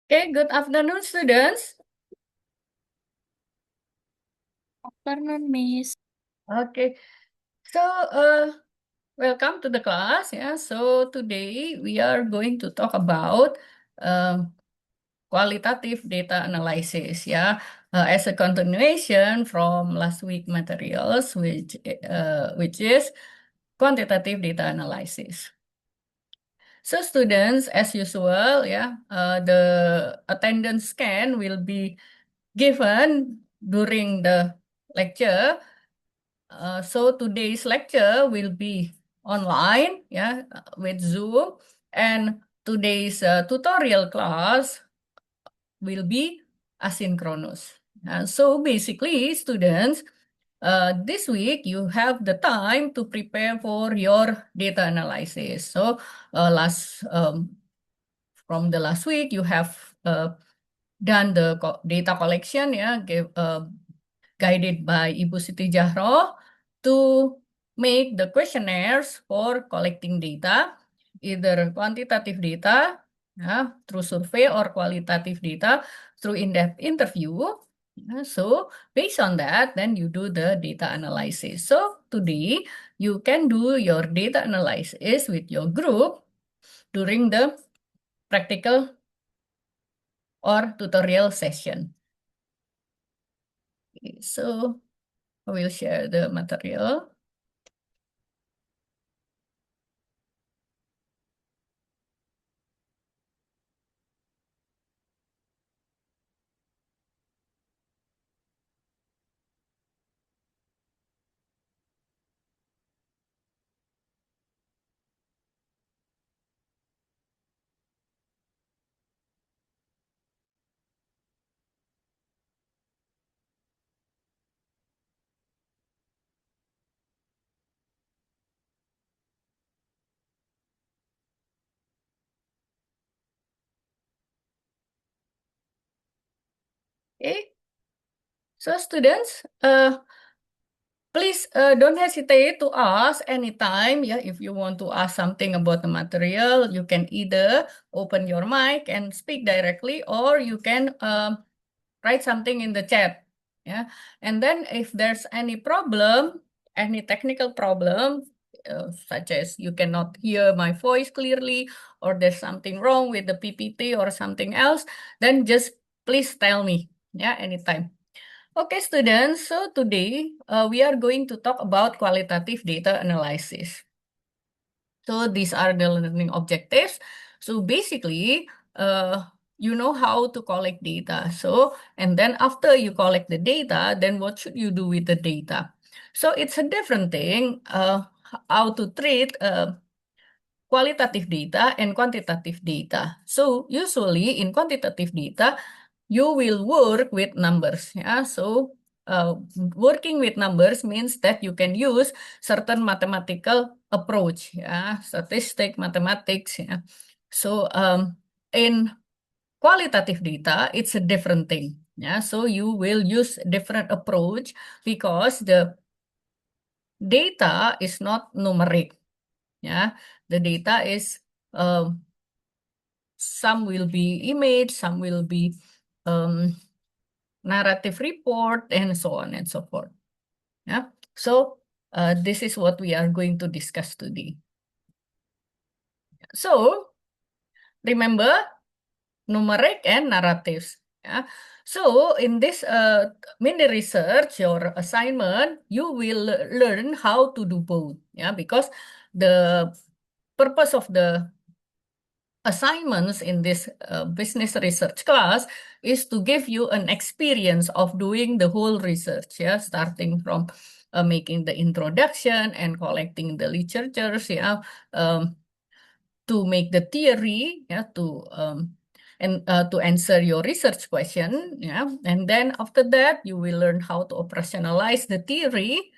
Okay, good afternoon, students. Afternoon, Miss. Okay, so welcome to the class. Yeah, so today we are going to talk about um, qualitative data analysis. Yeah, as a continuation from last week materials, which is quantitative data analysis. So students, as usual, yeah, the attendance scan will be given during the lecture. So today's lecture will be online, yeah, with Zoom, and today's tutorial class will be asynchronous. So basically, students, this week you have the time to prepare for your data analysis. So last from the last week, you have done the data collection, yeah, guided by Ibu Siti Jahro to make the questionnaires for collecting data, either quantitative data, through survey, or qualitative data through in-depth interview. So based on that, then you do the data analysis. So today you can do your data analysis with your group during the practical or tutorial session. So I will share the material. Okay, so students, please don't hesitate to ask anytime. Yeah, if you want to ask something about the material, you can either open your mic and speak directly, or you can write something in the chat. Yeah, and then if there's any problem, any technical problem, such as you cannot hear my voice clearly, or there's something wrong with the PPT or something else, then just please tell me. Yeah, anytime. Okay, students, so today we are going to talk about qualitative data analysis. So these are the learning objectives. So basically, you know how to collect data. So, and then after you collect the data, then what should you do with the data? So it's a different thing, how to treat qualitative data and quantitative data. So usually in quantitative data, you will work with numbers. Yeah, so working with numbers means that you can use certain mathematical approach. Yeah, statistic mathematics. Yeah, so in qualitative data, it's a different thing. Yeah, so you will use different approach because the data is not numeric. Yeah, the data is um, some will be image, some will be um, narrative report, and so on and so forth. Yeah. So this is what we are going to discuss today. So remember numeric and narratives. Yeah. So in this mini research or assignment, you will learn how to do both. Yeah, because the purpose of the assignments in this business research class is to give you an experience of doing the whole research, yeah, starting from making the introduction and collecting the literatures, yeah, to make the theory, yeah, to answer your research question, yeah, and then after that you will learn how to operationalize the theory.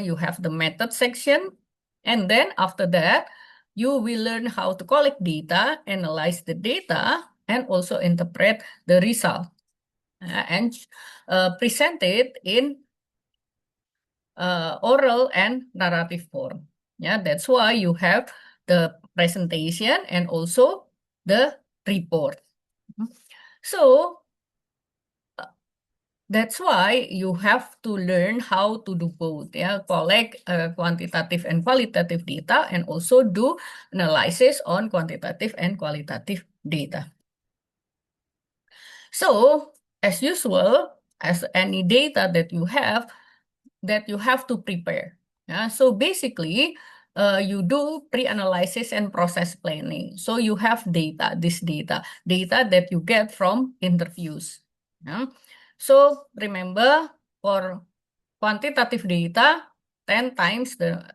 You have the method section, and then after that you will learn how to collect data, analyze the data, and also interpret the result, and present it in oral and narrative form. Yeah, that's why you have the presentation and also the report. So that's why you have to learn how to do both, yeah, collect quantitative and qualitative data, and also do analysis on quantitative and qualitative data. So, as usual, as any data that you have to prepare. Yeah, so basically, you do pre-analysis and process planning. So you have data that you get from interviews. Yeah. So remember, for quantitative data, 10 times the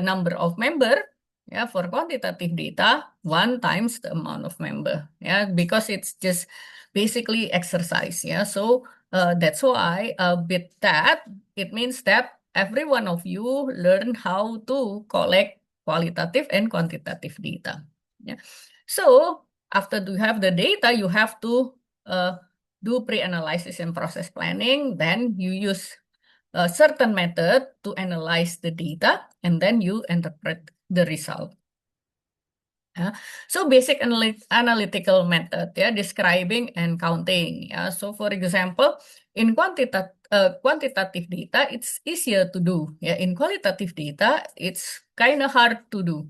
number of member. Yeah, for quantitative data, 1 times the amount of member. Yeah, because it's just basically exercise. Yeah, so that's why with that, it means that every one of you learn how to collect qualitative and quantitative data. Yeah. So after you have the data, you have to uh, do pre-analysis and process planning. Then you use a certain method to analyze the data, and then you interpret the result. Yeah. So basic analytical method, yeah, describing and counting. Yeah. So for example, in quantitative data, it's easier to do. Yeah. In qualitative data, it's kind of hard to do.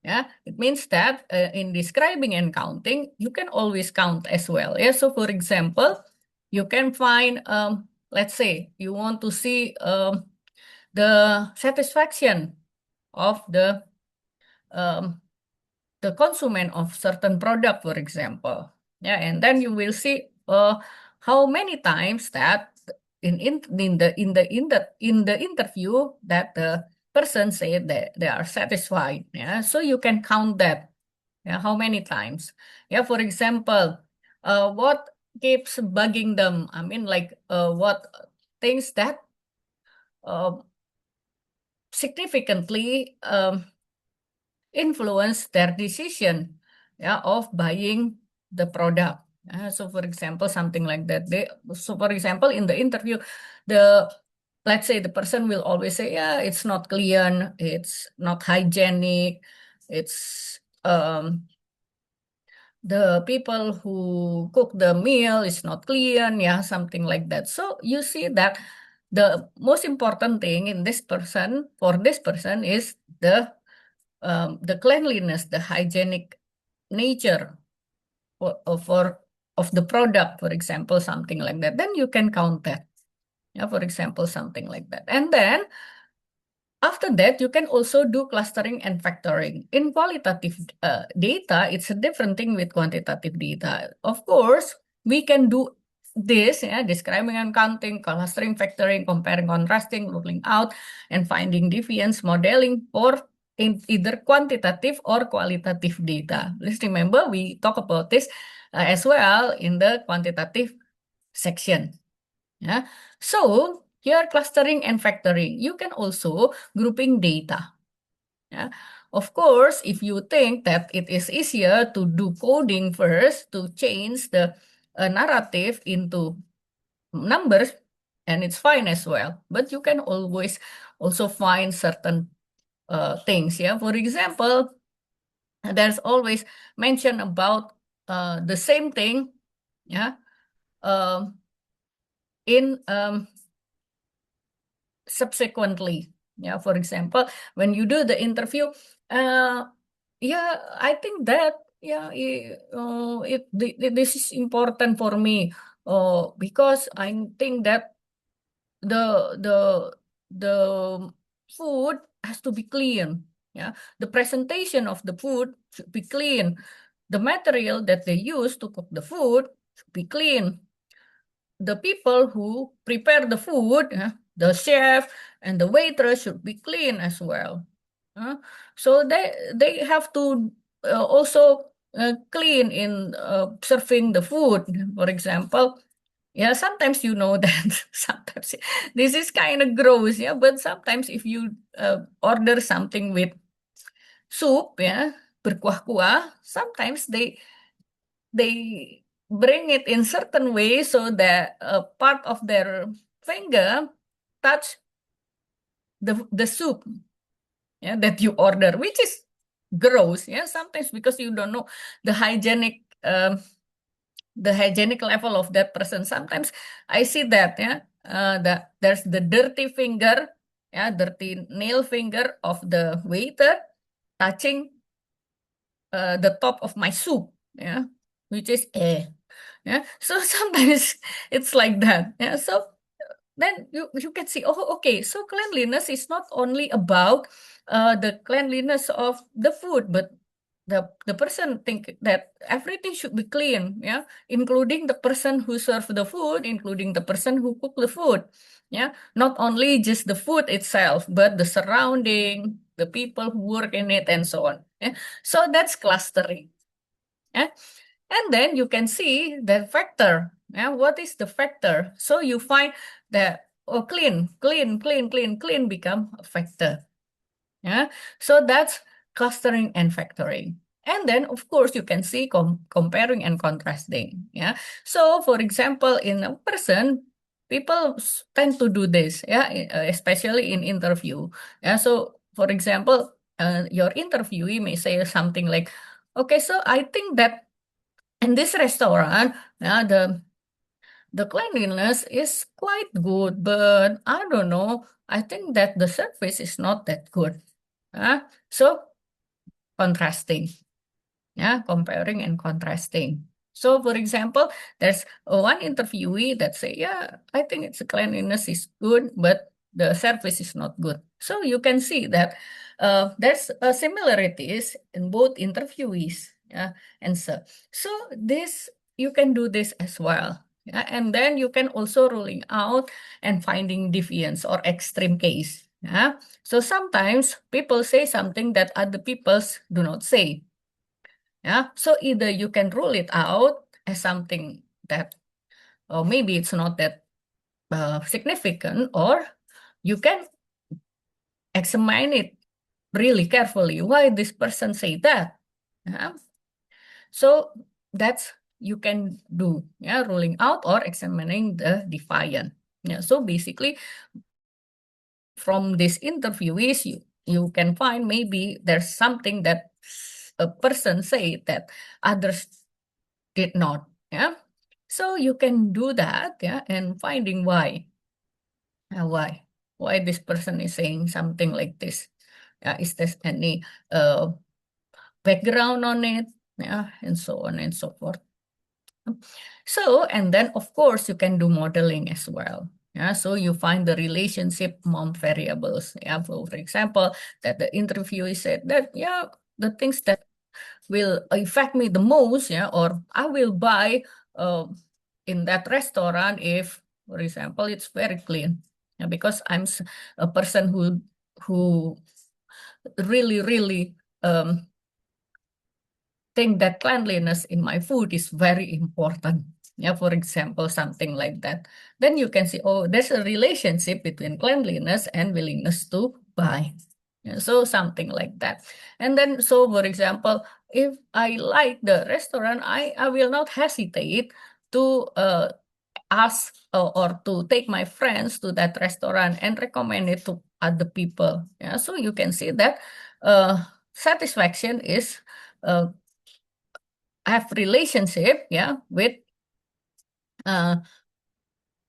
Yeah. It means that in describing and counting, you can always count as well. Yeah. So for example, you can find, let's say, you want to see the satisfaction of um, the consumer of certain product, for example. Yeah, and then you will see how many times that in the interview that the person said that they are satisfied. Yeah, so you can count that. Yeah, how many times? Yeah, for example, what keeps bugging them? I mean, like what things that uh, significantly influence their decision, yeah, of buying the product. So for example, something like that. So for example, in the interview, the let's say the person will always say, yeah, it's not clean, it's not hygienic, it's the people who cook the meal is not clean, yeah, something like that. So you see that the most important thing in this person for this person is the cleanliness, the hygienic nature for of the product, for example, something like that. Then you can count that. Yeah, for example, something like that. And then after that, you can also do clustering and factoring. In qualitative data, it's a different thing with quantitative data. Of course, we can do this, yeah, describing and counting, clustering, factoring, comparing, contrasting, ruling out, and finding deviance, modeling for in either quantitative or qualitative data. Please remember, we talk about this as well in the quantitative section. Yeah. So here clustering and factoring, you can also grouping data. Yeah. Of course, if you think that it is easier to do coding first to change the narrative into numbers, and it's fine as well. But you can always also find certain things. Yeah. For example, there's always mention about the same thing. Yeah. Um, in subsequently. Yeah, for example, when you do the interview, uh, yeah, I think that yeah, this is important for me, because I think that the the food has to be clean. Yeah, the presentation of the food should be clean. The material that they use to cook the food should be clean. The people who prepare the food, the chef and the waitress should be clean as well. So they have to also clean in serving the food. For example, yeah, sometimes you know that sometimes this is kind of gross, yeah. But sometimes if you order something with soup, yeah, berkuah-kuah, sometimes they bring it in certain way so that a part of their finger touch the soup, yeah, that you order, which is gross, yeah, sometimes because you don't know the hygienic the hygienic level of that person. Sometimes I see that, yeah, that there's the dirty finger, yeah, dirty nail finger of the waiter touching the top of my soup, yeah, which is yeah. So sometimes it's like that, yeah. So then you can see, oh, okay, so cleanliness is not only about the cleanliness of the food, but the person think that everything should be clean, yeah, including the person who serve the food, including the person who cook the food, yeah, not only just the food itself, but the surrounding, the people who work in it, and so on. Yeah? So that's clustering. Yeah? And then you can see the factor. Yeah? What is the factor? So you find that, oh, clean become a factor. Yeah, so that's clustering and factoring. And then, of course, you can see comparing and contrasting. Yeah, so for example, in a person, people tend to do this. Yeah, especially in interview. Yeah, so for example, your interviewee may say something like, "Okay, so I think that in this restaurant, yeah, the cleanliness is quite good, but I don't know. I think that the service is not that good." So contrasting, yeah, comparing and contrasting. So for example, there's one interviewee that say, yeah, I think its cleanliness is good, but the service is not good. So you can see that there's similarities in both interviewees, yeah, and so this you can do this as well. Yeah, and then you can also ruling out and finding deviance or extreme case. Yeah. So sometimes people say something that other peoples do not say. Yeah. So either you can rule it out as something that, or maybe it's not that significant, or you can examine it really carefully. Why this person say that? Yeah. So that's you can do, yeah, ruling out or examining the defiant. Yeah. So basically, from this interviewees, you can find maybe there's something that a person say that others did not. Yeah. So you can do that, yeah, and finding why. Why? Why this person is saying something like this? Is there any uh, background on it? Yeah, and so on and so forth. So, and then of course you can do modeling as well. Yeah, so you find the relationship among variables. Yeah, for example, that the interviewee said that, yeah, the things that will affect me the most, yeah, or I will buy uh, in that restaurant if, for example, it's very clean. Yeah, because a person who really um, think that cleanliness in my food is very important. Yeah, for example, something like that. Then you can see, oh, there's a relationship between cleanliness and willingness to buy. Yeah, so something like that. And then, so for example, if I like the restaurant, I will not hesitate to ask or to take my friends to that restaurant and recommend it to other people. Yeah, so you can see that satisfaction is uh, have relationship, yeah, with uh,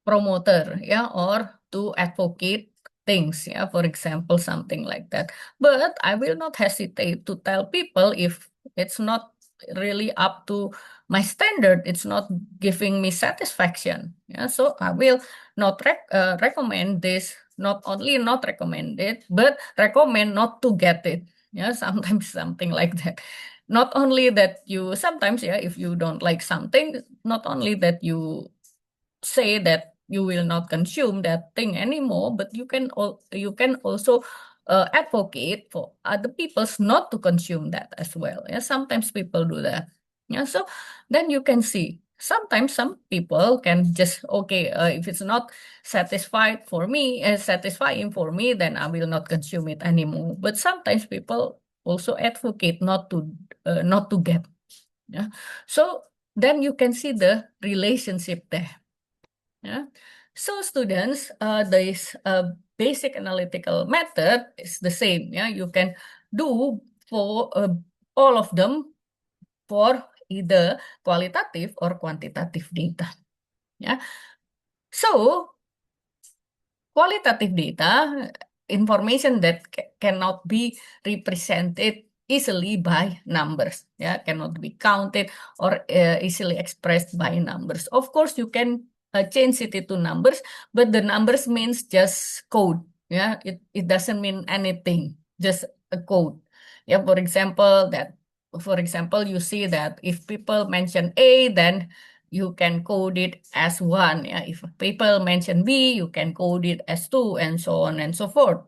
promoter, yeah, or to advocate things, yeah, for example, something like that. But I will not hesitate to tell people if it's not really up to my standard, it's not giving me satisfaction. Yeah, so I will not recommend this, not only not recommend it, but recommend not to get it. Yeah, sometimes something like that. Not only that you sometimes, yeah, if you don't like something, not only that you say that you will not consume that thing anymore, but you can also advocate for other people's not to consume that as well. Yeah, sometimes people do that. Yeah, so then you can see sometimes some people can just okay, if it's not satisfying for me, then I will not consume it anymore. But sometimes people also advocate not to get. Yeah, so then you can see the relationship there. Yeah. So students, this basic analytical method is the same. Yeah, you can do for all of them for either qualitative or quantitative data. Yeah. So qualitative data, information that cannot be represented easily by numbers, yeah, cannot be counted or easily expressed by numbers. Of course, you can change it into numbers, but the numbers means just code, yeah, it doesn't mean anything, just a code. Yeah, for example, you see that if people mention A, then you can code it as one. Yeah? If people mention B, you can code it as two, and so on and so forth.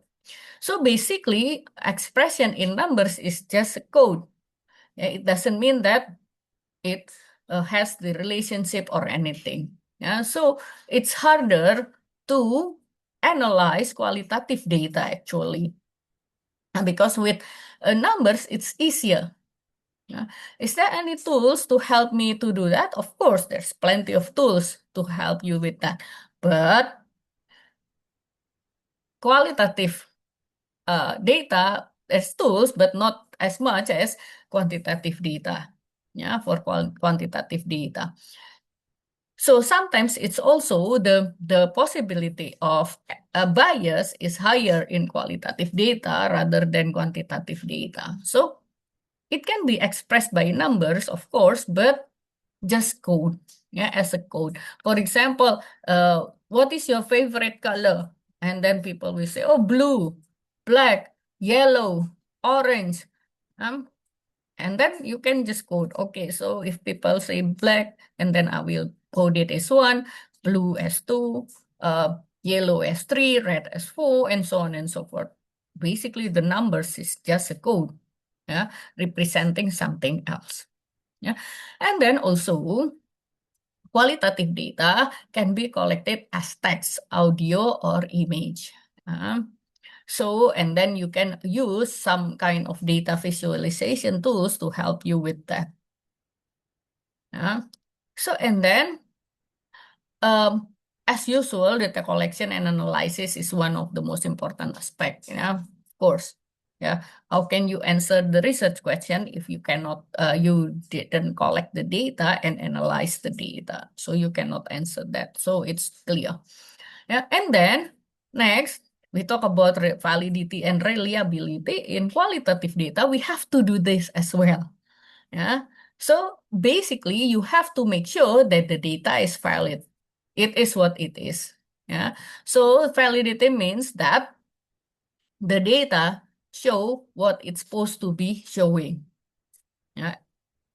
So basically, expression in numbers is just a code. Yeah? It doesn't mean that it has the relationship or anything. Yeah? So it's harder to analyze qualitative data actually. Because with numbers, it's easier. Yeah. Is there any tools to help me to do that? Of course, there's plenty of tools to help you with that. But qualitative data, there's tools, but not as much as quantitative data. Yeah, for quantitative data. So sometimes it's also the possibility of a bias is higher in qualitative data rather than quantitative data. So it can be expressed by numbers, of course, but just code, yeah, as a code. For example, what is your favorite color? And then people will say, oh, blue, black, yellow, orange. Um, and then you can just code, okay, so if people say black, and then I will code it as one, blue as two, yellow as three, red as four, and so on and so forth. Basically, the numbers is just a code, yeah, representing something else. Yeah. And then also qualitative data can be collected as text, audio, or image. And then you can use some kind of data visualization tools to help you with that. And then, um, as usual, data collection and analysis is one of the most important aspects. Yeah, of course. Yeah, how can you answer the research question if you cannot, you didn't collect the data and analyze the data, so you cannot answer that. So it's clear. Yeah, and then next we talk about validity and reliability in qualitative data. We have to do this as well. Yeah. So basically, you have to make sure that the data is valid. It is what it is. Yeah. So validity means that the data show what it's supposed to be showing. Yeah.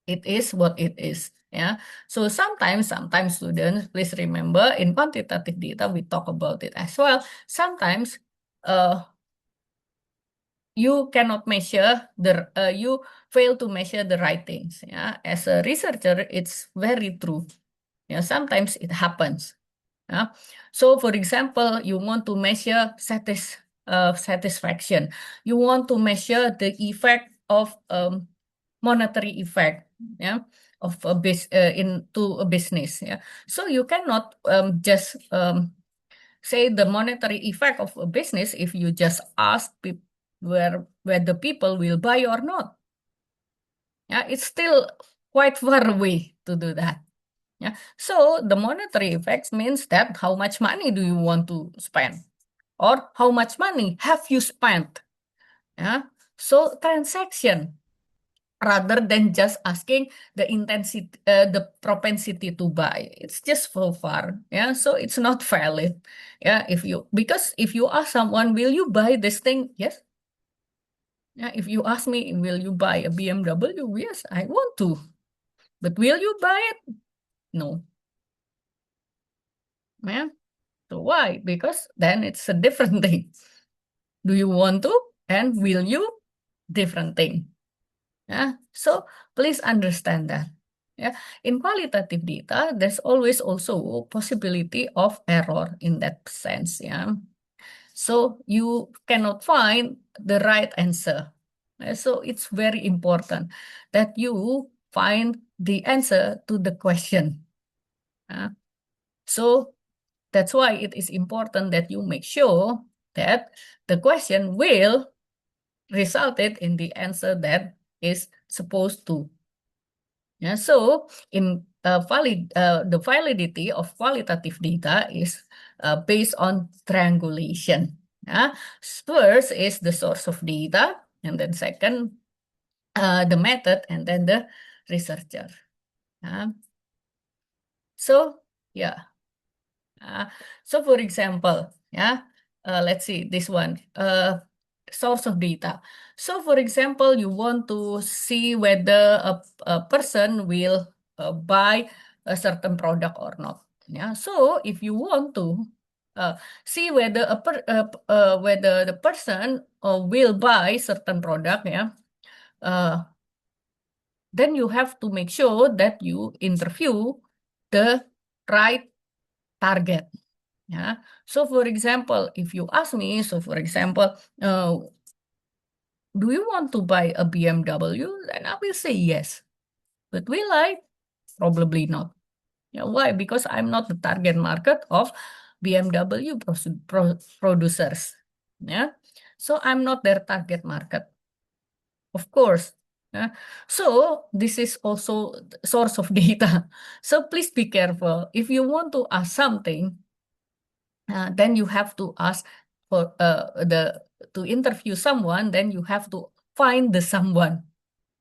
It is what it is. Yeah. So sometimes students, please remember in quantitative data, we talk about it as well. Sometimes uh, you cannot measure you fail to measure the right things. Yeah. As a researcher, it's very true. Yeah. Sometimes it happens. Yeah. So for example, you want to measure satisfaction. You want to measure the effect of monetary effect, yeah, of into a business. Yeah. So you cannot just say the monetary effect of a business if you just ask where the people will buy or not. Yeah, it's still quite far away to do that. Yeah. So the monetary effects means that how much money do you want to spend, or how much money have you spent? Yeah. So transaction rather than just asking the intensity, the propensity to buy. It's just so far. Yeah. So it's not valid. Yeah. Because if you ask someone, will you buy this thing? Yes. Yeah. If you ask me, will you buy a BMW? Yes, I want to. But will you buy it? No. Yeah. So why? Because then it's a different thing. Do you want to? And will you? Different thing. Yeah. So please understand that. Yeah. In qualitative data, there's always also possibility of error in that sense. Yeah. So you cannot find the right answer. So it's very important that you find the answer to the question. Yeah. So that's why it is important that you make sure that the question will resulted in the answer that is supposed to. Yeah, so in the validity of qualitative data is based on triangulation. Yeah. First is the source of data, and then second the method, and then the researcher. So yeah. Uh, so for example, yeah, let's see this one, source of data. So for example, you want to see whether a person will buy a certain product or not. Yeah. So if you want to uh, see whether whether the person will buy certain product, yeah, uh, then you have to make sure that you interview the right target. Yeah. So for example, if you ask me, so for example, do you want to buy a BMW? Then I will say yes. But will I? Probably not. Yeah, why? Because I'm not the target market of BMW producers. Yeah. So I'm not their target market, of course. Yeah. So this is also the source of data. So please be careful. If you want to ask something, then you have to ask for the to interview someone, then you have to find the someone,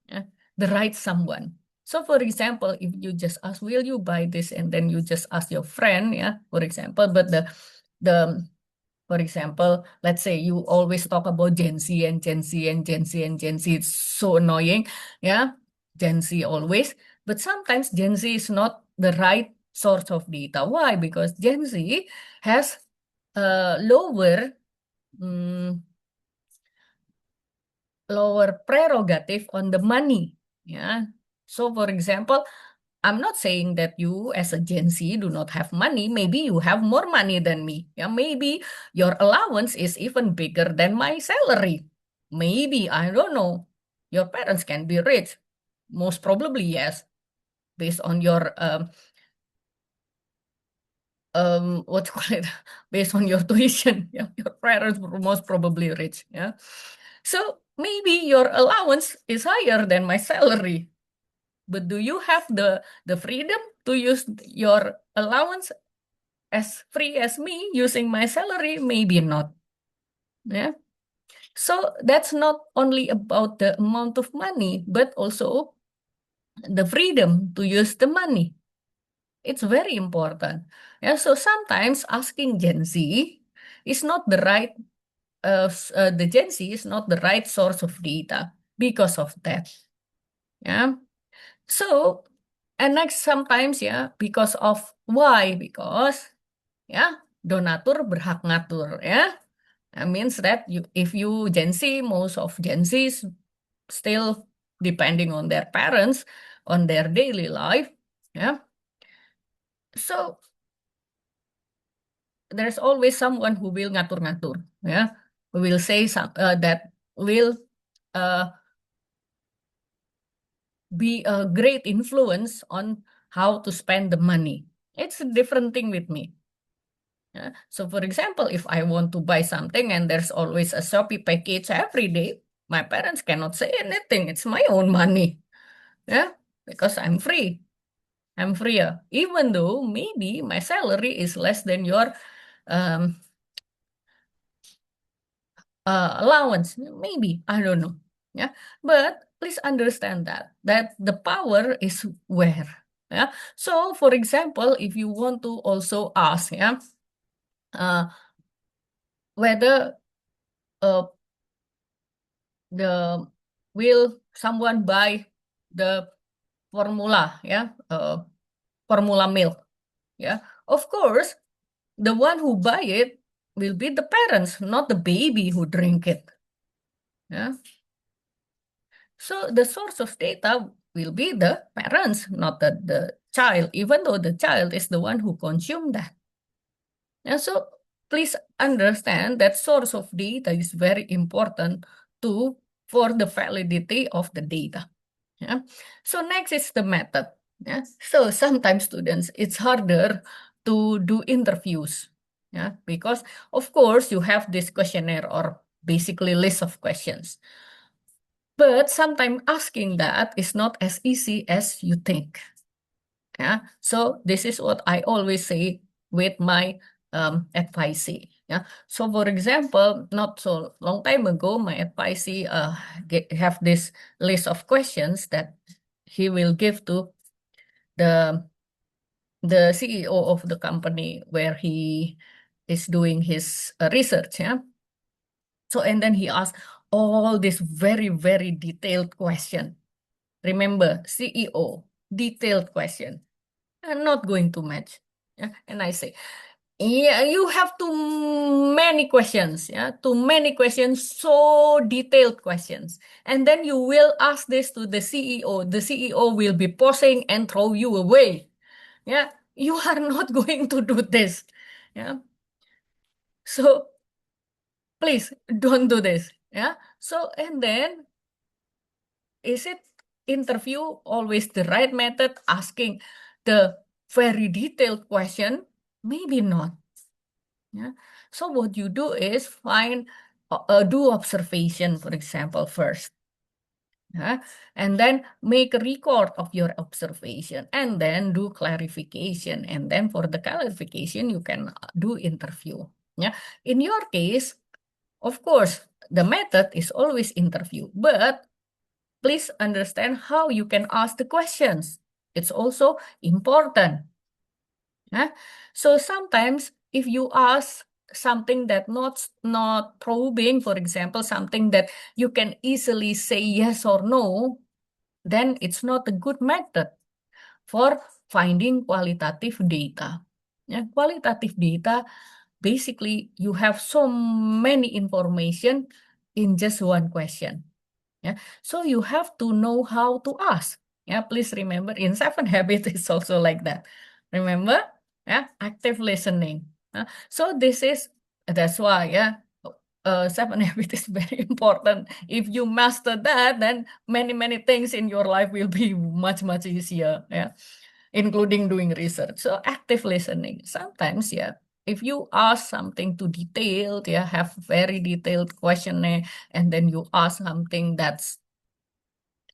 yeah, the right someone. So for example, if you just ask, will you buy this, and then you just ask your friend, yeah, for example, but the for example, let's say you always talk about Gen Z and Gen Z and Gen Z and Gen Z. It's so annoying. Yeah. Gen Z always. But sometimes Gen Z is not the right source of data. Why? Because Gen Z has lower mm, lower prerogative on the money. Yeah. So for example, I'm not saying that you as a Gen Z do not have money. Maybe you have more money than me. Yeah, maybe your allowance is even bigger than my salary. Maybe, I don't know. Your parents can be rich. Most probably, yes, based on your what you call it, based on your tuition. Yeah, your parents were most probably rich. Yeah. So maybe your allowance is higher than my salary. But do you have the freedom to use your allowance as free as me using my salary? Maybe not. Yeah. So that's not only about the amount of money, but also the freedom to use the money. It's very important. Yeah. So sometimes asking Gen Z is not the right the Gen Z is not the right source of data because of that. Yeah. So, and next sometimes ya, because of why? Because ya, donatur berhak ngatur ya. That means that if you Gen Z, most of Gen Zs still depending on their parents, on their daily life. Yeah. So there's always someone who will ngatur-ngatur. Yeah. Who will say that will uh, be a great influence on how to spend the money. It's a different thing with me. Yeah. So for example, if I want to buy something and there's always a Shopee package every day, my parents cannot say anything. It's my own money. Yeah. Because I'm free. I'm freer. Even though maybe my salary is less than your um, allowance. Maybe. I don't know. Yeah. But please understand that the power is where. Yeah. So for example, if you want to also ask, yeah, uh, whether uh, the will someone buy the formula, yeah, formula milk, yeah, of course the one who buy it will be the parents, not the baby who drink it. Yeah. So the source of data will be the parents, not the child, even though the child is the one who consumed that. And so please understand that source of data is very important to for the validity of the data. Yeah. So next is the method. Yeah. So sometimes students it's harder to do interviews. Yeah, because of course you have this questionnaire or basically list of questions. But sometimes asking that is not as easy as you think. Yeah. So this is what I always say with my advisee. Yeah. So for example, not so long time ago, my advisee have this list of questions that he will give to the CEO of the company where he is doing his research. Yeah. So and then he asked all this very very detailed question. Remember, CEO detailed question. I'm not going to match. Yeah. And I say, yeah, you have too many questions. Yeah, too many questions, so detailed questions. And then you will ask this to the CEO. The CEO will be pausing and throw you away. Yeah, you are not going to do this. Yeah, so please don't do this. Yeah, so and then is it interview always the right method? Asking the very detailed question? Maybe not. Yeah. So what you do is find do observation, for example, first. Yeah. And then make a record of your observation and then do clarification. And then for the clarification, you can do interview. Yeah. In your case, of course, the method is always interview, but please understand how you can ask the questions. It's also important. Yeah? So sometimes if you ask something that not probing, for example, something that you can easily say yes or no, then it's not a good method for finding qualitative data. Yeah, qualitative data, basically you have so many information in just one question. Yeah. So you have to know how to ask. Yeah, please remember in Seven Habits it's also like that. Remember? Yeah, active listening. So that's why, yeah, Seven Habits is very important. If you master that, then many things in your life will be much easier. Yeah, including doing research. So active listening. Sometimes, yeah, if you ask something too detailed, yeah, have very detailed questionnaire, and then you ask something that's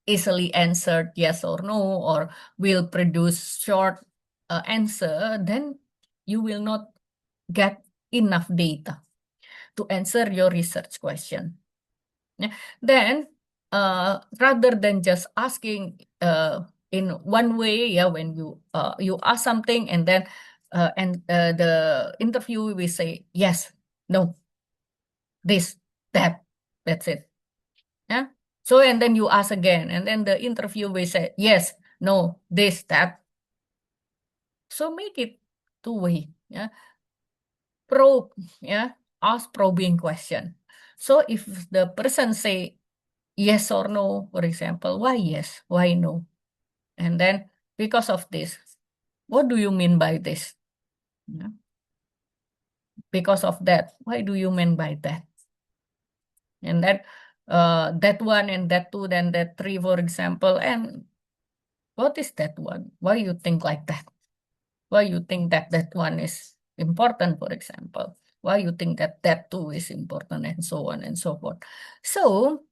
easily answered yes or no, or will produce short answer, then you will not get enough data to answer your research question. Yeah. Then, rather than just asking in one way, yeah, when you ask something and then the interview will say yes, no, this, that, that's it. Yeah. So and then you ask again, and then the interview will say yes, no, this, that. So make it two-way. Yeah. Probe. Yeah. Ask probing question. So if the person say yes or no, for example, why yes, why no, and then because of this, what do you mean by this? Yeah. Because of that, why do you mean by that? And then that one and that two, then that three, for example, and what is that one? Why you think like that? Why you think that that one is important, for example? Why you think that that two is important, and so on and so forth. So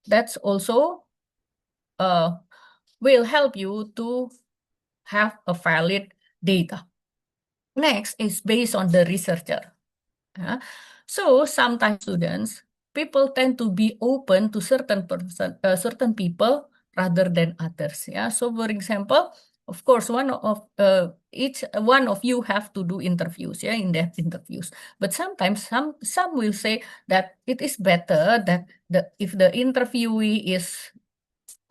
that's also uh, will help you to have a valid data. Next is based on the researcher. Yeah. So sometimes students, people tend to be open to certain people rather than others. Yeah. So for example, of course, one of each one of you have to do interviews. Yeah, in-depth interviews. But sometimes some will say that it is better that if the interviewee is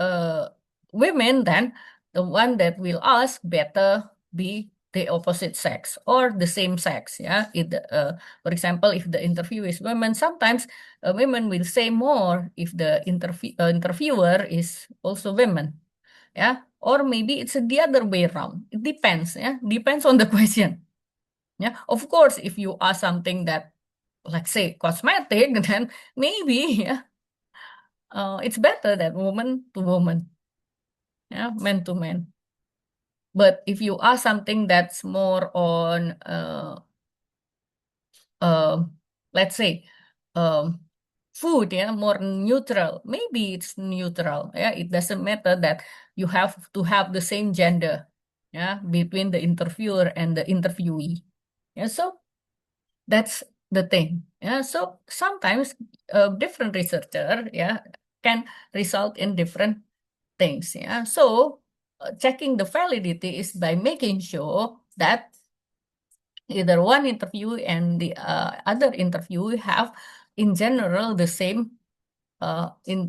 uh, women, then the one that will ask better be the opposite sex or the same sex. Yeah, for example, if the interview is women, sometimes women will say more if the interviewer is also women. Yeah, or maybe it's the other way around. It depends. Yeah, depends on the question. Yeah, of course, if you ask something that, like say cosmetic, then maybe yeah, it's better that woman to woman. Yeah, man to man. But if you ask something that's more on, um, let's say, um, food, yeah, more neutral. Maybe it's neutral. Yeah, it doesn't matter that you have to have the same gender, yeah, between the interviewer and the interviewee. Yeah, so that's the thing. Yeah, so sometimes different researcher, yeah, can result in different things. Yeah, so checking the validity is by making sure that either one interview and the other interview have in general the same in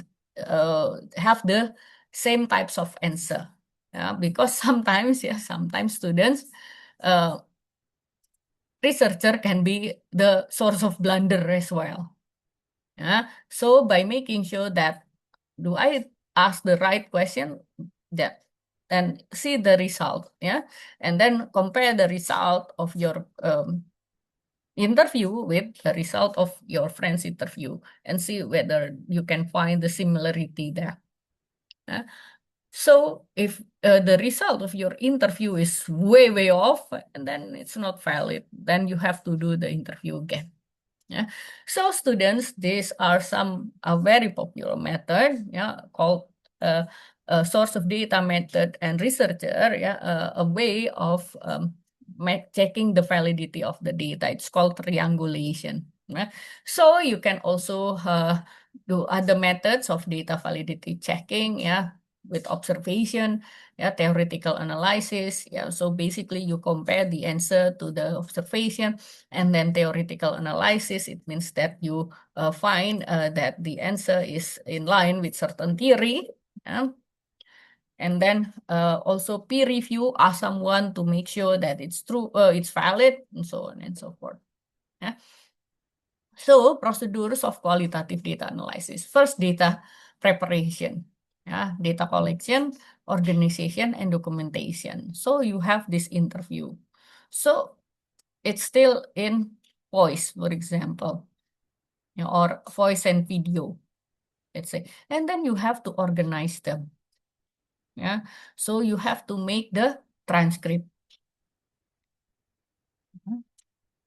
have the same types of answer. Yeah, because sometimes, yeah, sometimes students uh, researcher can be the source of blunder as well. Yeah, so by making sure that do I ask the right question, that and see the result, yeah, and then compare the result of your interview with the result of your friend's interview and see whether you can find the similarity there. Yeah. So if the result of your interview is way off, and then it's not valid, then you have to do the interview again. Yeah. So students, these are some a very popular method, yeah, called uh, source of data method and researcher, yeah, a way of checking the validity of the data. It's called triangulation. Yeah. So you can also do other methods of data validity checking, yeah, with observation, yeah, theoretical analysis. Yeah. So basically you compare the answer to the observation, and then theoretical analysis. It means that you find that the answer is in line with certain theory. Yeah. And then also peer review, ask someone to make sure that it's true, it's valid, and so on and so forth. Yeah. So procedures of qualitative data analysis. First, data preparation, yeah, data collection, organization, and documentation. So you have this interview. So it's still in voice, for example, or voice and video, let's say. And then you have to organize them. Yeah. So you have to make the transcript.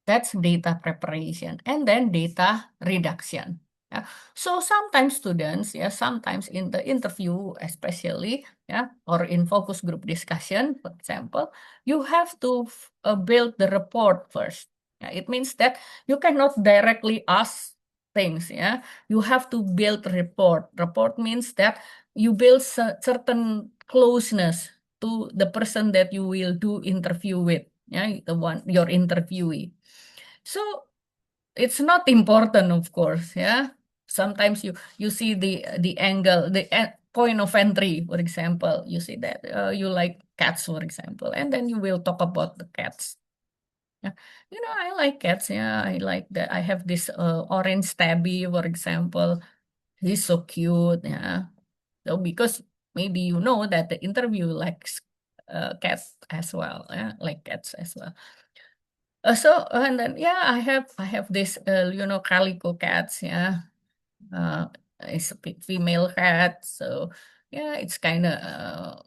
That's data preparation. And then data reduction. Yeah. So sometimes students, yeah, sometimes in the interview, especially, yeah, or in focus group discussion, for example, you have to build the report first. Yeah, it means that you cannot directly ask things. Yeah, you have to build report. Report means that you build certain closeness to the person that you will do interview with. Yeah, the one your interviewee. So it's not important, of course. Yeah. Sometimes you see the angle, the point of entry, for example. You see that you like cats, for example, and then you will talk about the cats. Yeah. I like cats. Yeah, I like that. I have this orange tabby, for example. He's so cute. Yeah. So because maybe you know that the interview likes cats as well. Yeah, like cats as well. And then yeah, I have this calico cats, yeah. Uh, it's a female cat, so yeah, it's kind of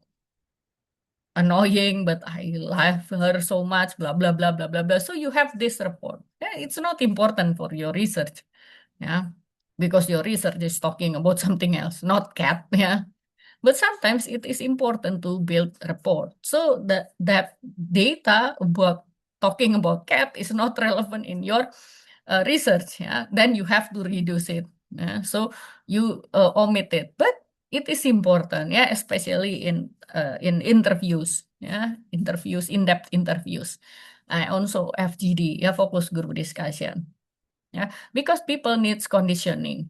annoying, but I love her so much. Blah blah blah blah blah blah. So you have this report. Yeah, it's not important for your research, yeah, because your research is talking about something else, not cat, yeah. But sometimes it is important to build report. So that data about talking about cat is not relevant in your research. Yeah, then you have to reduce it. Yeah? So you omit it, but it is important. Yeah, especially in interviews. Yeah, interviews, in-depth interviews. I also FGD, yeah, focus group discussion. Yeah, because people needs conditioning.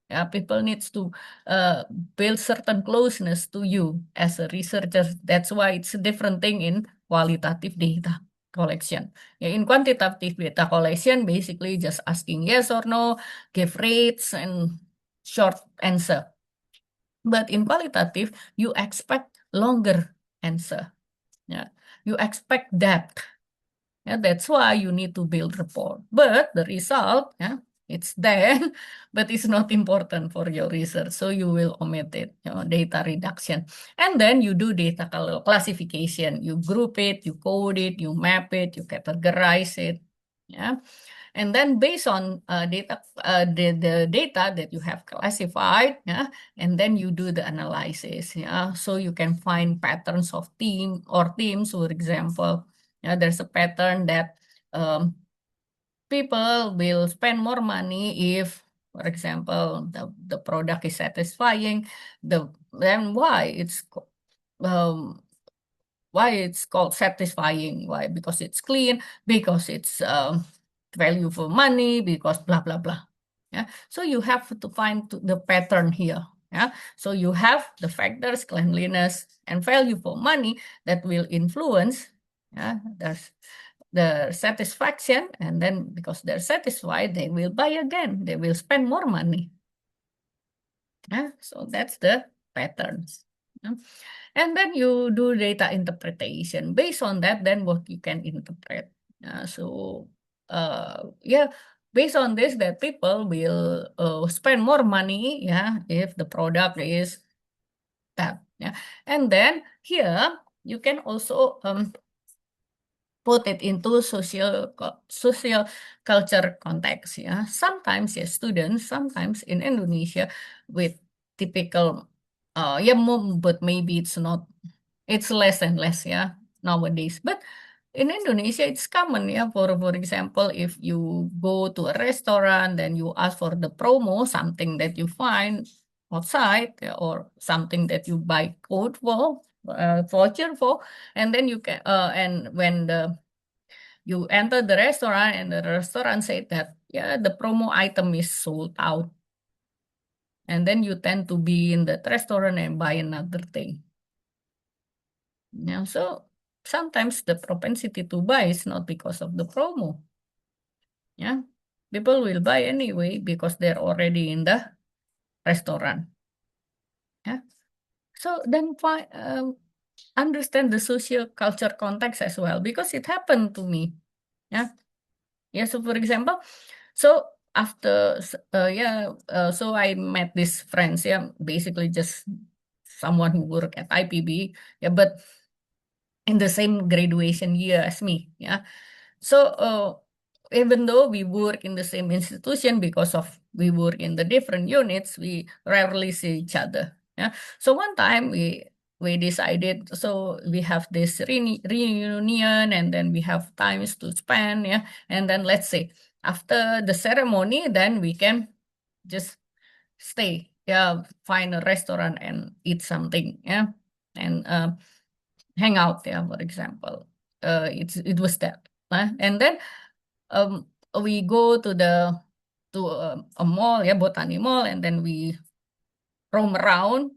Yeah, people needs to uh, build certain closeness to you as a researcher. That's why it's a different thing in qualitative data collection. Yeah, in quantitative data collection, basically just asking yes or no, give rates and short answer. But in qualitative, you expect longer answer. Yeah, you expect depth. Yeah, that's why you need to build rapport. But the result, yeah, it's there, but it's not important for your research. So you will omit it, data reduction. And then you do data classification. You group it, you code it, you map it, you categorize it. Yeah. And then based on the data that you have classified, yeah, and then you do the analysis, yeah, so you can find patterns of teams. For example, yeah, there's a pattern that um, people will spend more money if, for example, the product is satisfying. Then um, why it's called satisfying? Why? Because it's clean, because it's value for money, because blah blah blah. Yeah. So you have to find the pattern here. Yeah. So you have the factors cleanliness and value for money that will influence. Yeah. There's the satisfaction, and then because they're satisfied, they will buy again. They will spend more money. Yeah. So that's the patterns. Yeah. And then you do data interpretation. Based on that, then what you can interpret. Yeah, based on this, that people will spend more money, yeah, if the product is that. Yeah. And then here you can also put it into social culture context. Yeah, sometimes yeah, students sometimes in Indonesia with typical yeah, but maybe it's not, it's less and less, yeah, nowadays. But in Indonesia, it's common, yeah. For example, if you go to a restaurant, then you ask for the promo, something that you find outside, yeah, or something that you buy code for, voucher for, and then you can, and when you enter the restaurant and the restaurant said that, yeah, the promo item is sold out, and then you tend to be in that restaurant and buy another thing. Yeah, so sometimes the propensity to buy is not because of the promo. Yeah, people will buy anyway because they're already in the restaurant. Yeah, so then understand the social culture context as well because it happened to me. Yeah, yeah. So for example, so so I met these friends. Yeah, basically just someone who work at IPB. Yeah, but in the same graduation year as me. Yeah. So even though we work in the same institution because of we work in the different units, we rarely see each other. Yeah. So one time we decided, so we have this reunion and then we have times to spend. Yeah. And then let's say after the ceremony, then we can just stay. Yeah. Find a restaurant and eat something. Yeah. And hang out there, for example. It was that. And then um, we go to a mall, yeah, Botani Mall, and then we roam around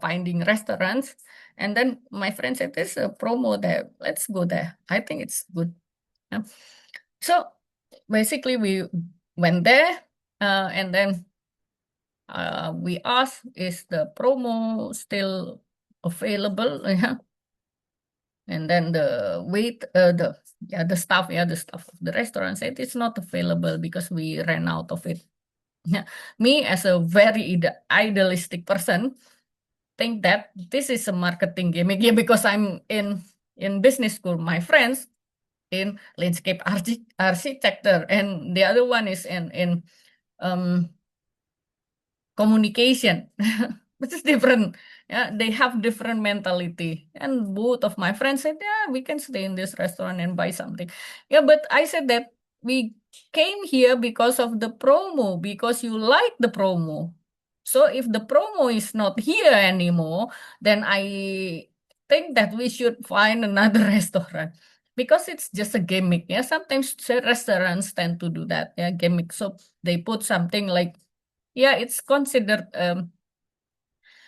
finding restaurants. And then my friend said, "There's a promo there. Let's go there. I think it's good." Yeah. So basically, we went there, and then we asked, "Is the promo still available?" Yeah. And then the staff of the restaurant said it's not available because we ran out of it. Yeah. Me as a very idealistic person think that this is a marketing gimmick. Yeah, because I'm in business school. My friends in landscape architecture, and the other one is in um communication, which is different. Yeah, they have different mentality. And both of my friends said, "Yeah, we can stay in this restaurant and buy something." Yeah, but I said that we came here because of the promo, because you like the promo. So if the promo is not here anymore, then I think that we should find another restaurant. Because it's just a gimmick. Yeah, sometimes restaurants tend to do that. Yeah, gimmick. So they put something like, yeah, it's considered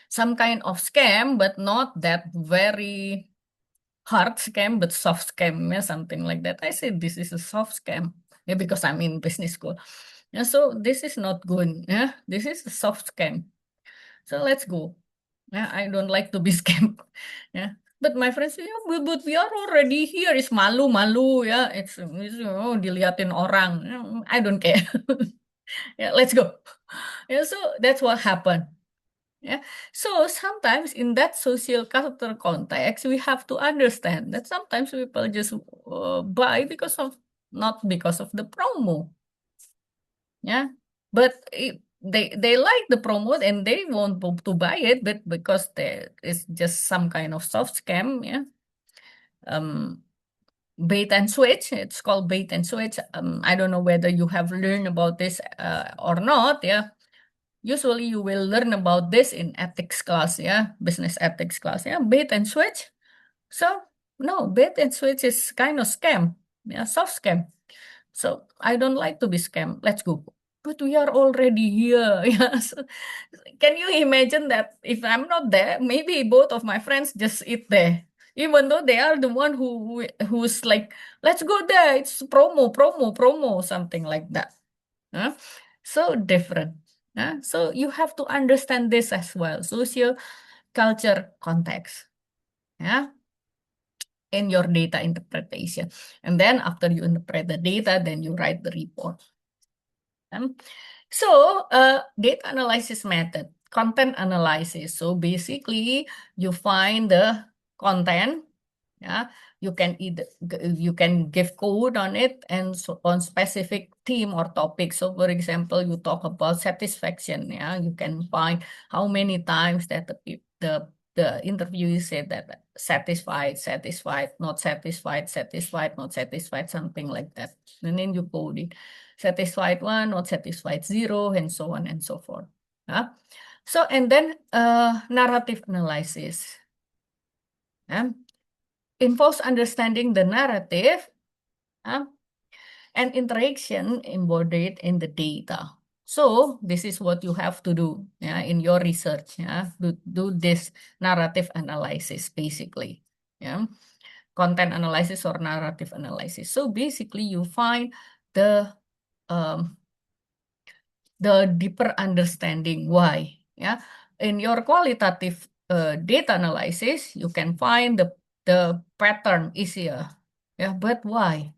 some kind of scam, but not that very hard scam, but soft scam, yeah, something like that. I say this is a soft scam, yeah, because I'm in business school. Yeah, so this is not good. Yeah, this is a soft scam. So let's go. Yeah, I don't like to be scammed. Yeah. But my friends say, yeah, but we are already here. It's malu-malu, yeah. It's diliatin orang. I don't care. Yeah, let's go. Yeah, so that's what happened. Yeah. So sometimes in that social cultural context, we have to understand that sometimes people just buy because of not because of the promo. Yeah, but they like the promo and they want to buy it, but because there is just some kind of soft scam. Yeah, um, bait and switch. It's called bait and switch. I don't know whether you have learned about this or not. Yeah, usually you will learn about this in ethics class. Yeah, business ethics class. Yeah, bait and switch. So no, bait and switch is kind of scam. Yeah, soft scam. So I don't like to be scammed. Let's go. But we are already here. Yes. Can you imagine that if I'm not there, maybe both of my friends just eat there. Even though they are the one who's like, let's go there. It's promo, promo, promo, something like that. Huh? So different. So you have to understand this as well. Social culture context. Yeah, in your data interpretation. And then after you interpret the data, then you write the report. So, data analysis method, content analysis. So basically, you find the content. Yeah, you can either you can give code on it and so on specific theme or topic. So, for example, you talk about satisfaction. Yeah, you can find how many times that the interviewee said that satisfied, satisfied, not satisfied, satisfied, not satisfied, something like that. And then you code it satisfied one, not satisfied zero, and so on and so forth. Yeah. So, and then narrative analysis involves understanding the narrative uh, and interaction embodied in the data. So, this is what you have to do in your research. Do this narrative analysis, basically. Yeah. Content analysis or narrative analysis. So, basically, you find the um, deeper understanding why. Yeah, in your qualitative data analysis you can find the pattern is here. Yeah, but why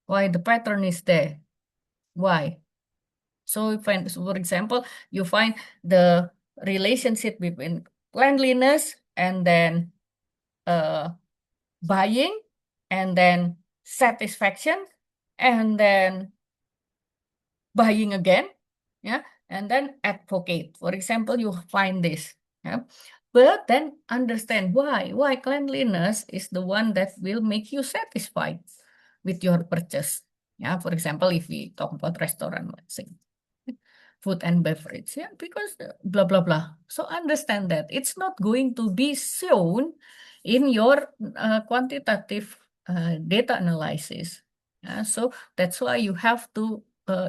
the pattern is there, why? So if so for example you find the relationship between cleanliness and then uh, buying and then satisfaction and then buying again, yeah, and then advocate. For example, you find this, yeah, but then understand why cleanliness is the one that will make you satisfied with your purchase. Yeah, for example, if we talk about restaurant, let's say food and beverage, yeah, because blah blah blah. So understand that it's not going to be shown in your quantitative data analysis. So that's why you have to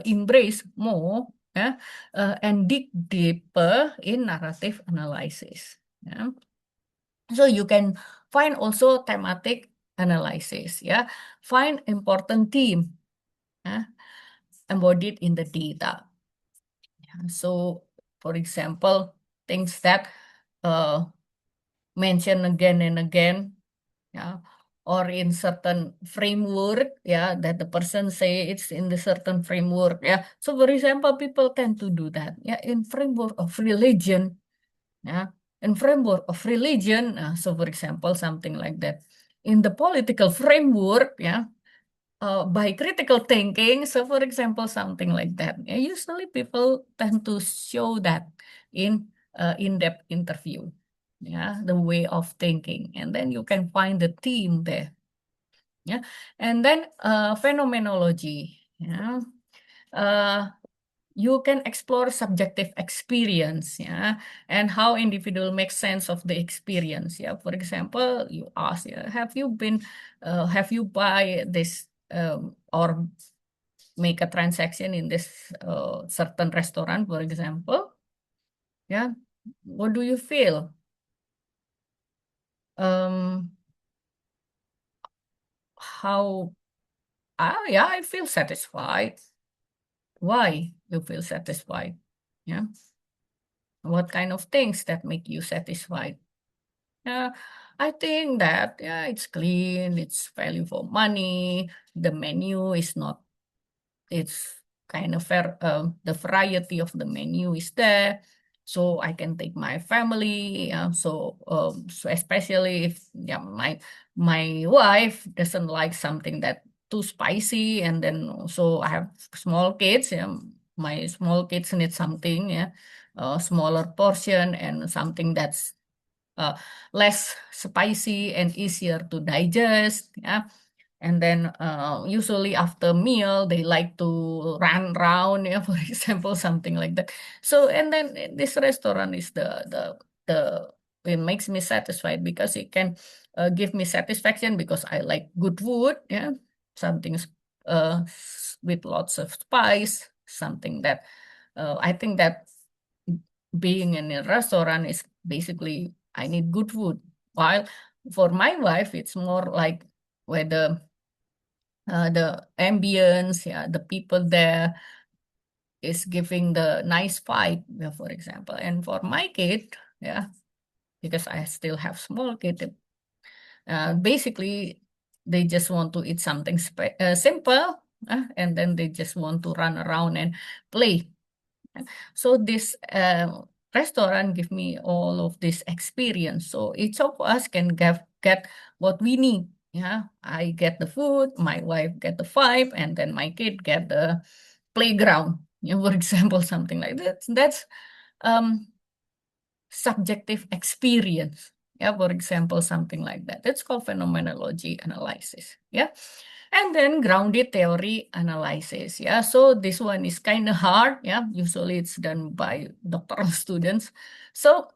embrace more, yeah, and dig deeper in narrative analysis. Yeah. So you can find also thematic analysis. Yeah, find important theme, embodied in the data. So, for example, things that uh, mention again and again, yeah, or in certain framework, yeah, that the person say it's in the certain framework, yeah. So, for example, people tend to do that, yeah, in framework of religion, yeah, in framework of religion. So, for example, something like that. In the political framework, yeah, by critical thinking. So, for example, something like that. Yeah, usually people tend to show that in in-depth interview. Yeah, the way of thinking, and then you can find the theme there. Yeah, and then phenomenology. Yeah, uh, you can explore subjective experience, yeah, and how individual make sense of the experience. Yeah, for example, you ask, yeah, have you buy this or make a transaction in this certain restaurant, for example? Yeah, what do you feel? Um, how? Yeah, I feel satisfied. Why you feel satisfied? Yeah, what kind of things that make you satisfied? Yeah, I think that yeah, it's clean, it's value for money. The menu is not, it's kind of fair. The variety of the menu is there, so I can take my family. So especially if yeah, my wife doesn't like something that too spicy, and then also I have small kids. Yeah, my small kids need something, yeah, a smaller portion and something that's uh, less spicy and easier to digest. Yeah, and then usually after meal they like to run around, yeah, for example, something like that. So and then this restaurant is the it makes me satisfied because it can give me satisfaction because I like good food, yeah, something with lots of spice, something that I think that being in a restaurant is basically I need good food. While for my wife, it's more like whether the ambience, yeah, the people there is giving the nice vibe, yeah, for example. And for my kid, yeah, because I still have small kid, basically they just want to eat something simple, and then they just want to run around and play. So this restaurant give me all of this experience. So each of us can get what we need. Yeah, I get the food, my wife get the vibe, and then my kid get the playground. Yeah, for example, something like that. That's um subjective experience. Yeah, for example, something like that. It's called phenomenology analysis. Yeah. And then grounded theory analysis. Yeah. So this one is kind of hard. Yeah. Usually it's done by doctoral students. So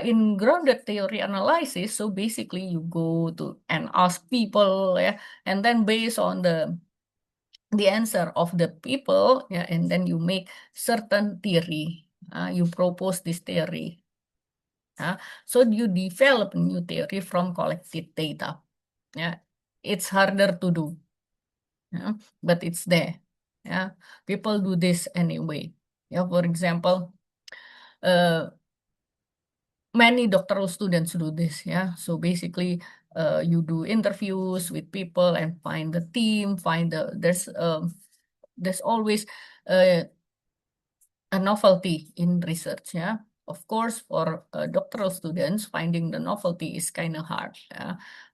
in grounded theory analysis, so basically you go to and ask people, yeah, and then based on the answer of the people, yeah, and then you make certain theory. You propose this theory. So you develop a new theory from collected data. Yeah, it's harder to do, yeah, but it's there. Yeah, people do this anyway. Yeah, for example, uh, many doctoral students do this. Yeah, so basically, you do interviews with people and find the team, find there's always uh, a novelty in research. Yeah. Of course, for doctoral students, finding the novelty is kind of hard,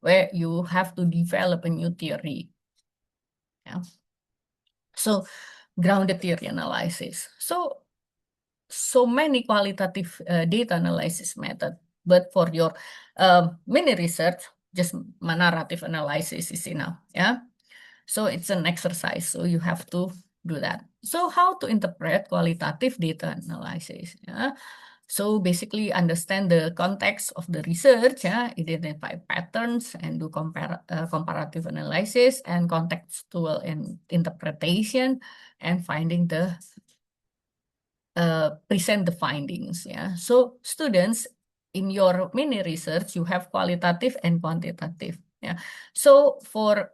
where you have to develop a new theory. Yeah. So, grounded theory analysis. So many qualitative data analysis method, but for your mini research, just narrative analysis is enough. Yeah. So it's an exercise. So you have to do that. So how to interpret qualitative data analysis? Yeah. So basically understand the context of the research, yeah, identify patterns and do comparative analysis and contextual and interpretation and finding the present the findings. Yeah. So students in your mini research, you have qualitative and quantitative. Yeah. So for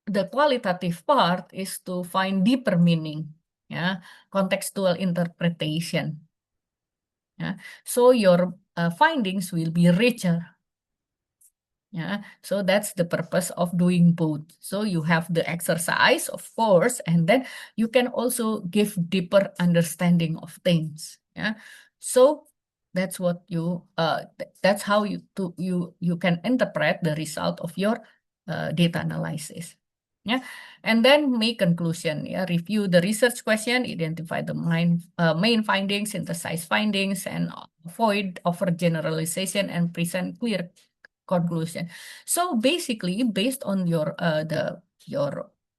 the qualitative part is to find deeper meaning, yeah, contextual interpretation. Yeah. So your findings will be richer. Yeah, so that's the purpose of doing both. So you have the exercise, of course, and then you can also give deeper understanding of things. Yeah, so that's what that's how you can interpret the result of your data analysis. Yeah, and then make conclusion. Yeah, review the research question, identify the main findings, synthesize findings, and avoid overgeneralization and present clear conclusion. So basically, based on your the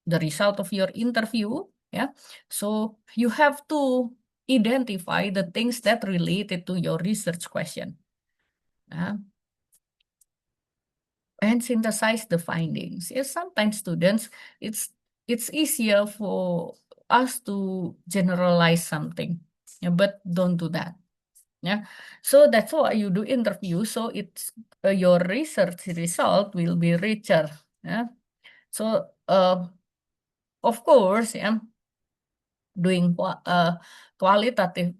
result of your interview, yeah. So you have to identify the things that related to your research question, yeah, and synthesize the findings. Yes, sometimes students, it's it's easier for us to generalize something, yeah, but don't do that. Yeah, so that's why you do interview. So it's your research result will be richer. Yeah, so of course, yeah, doing quantitative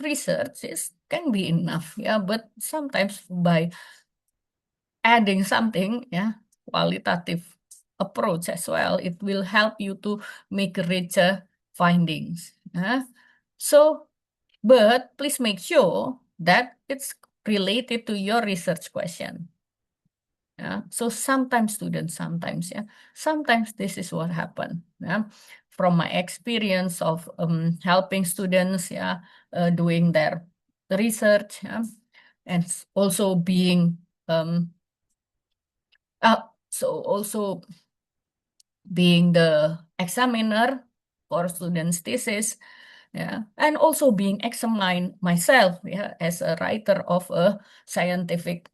research is can be enough. Yeah, but sometimes by adding something, yeah, qualitative approach as well, it will help you to make richer findings. Yeah, so. But please make sure that it's related to your research question. Yeah. So sometimes students, sometimes, yeah, sometimes this is what happened. Yeah. From my experience of helping students, yeah, doing their research, yeah, and also being um, uh, so also being the examiner for students' thesis, yeah, and also being examined myself, yeah, as a writer of a scientific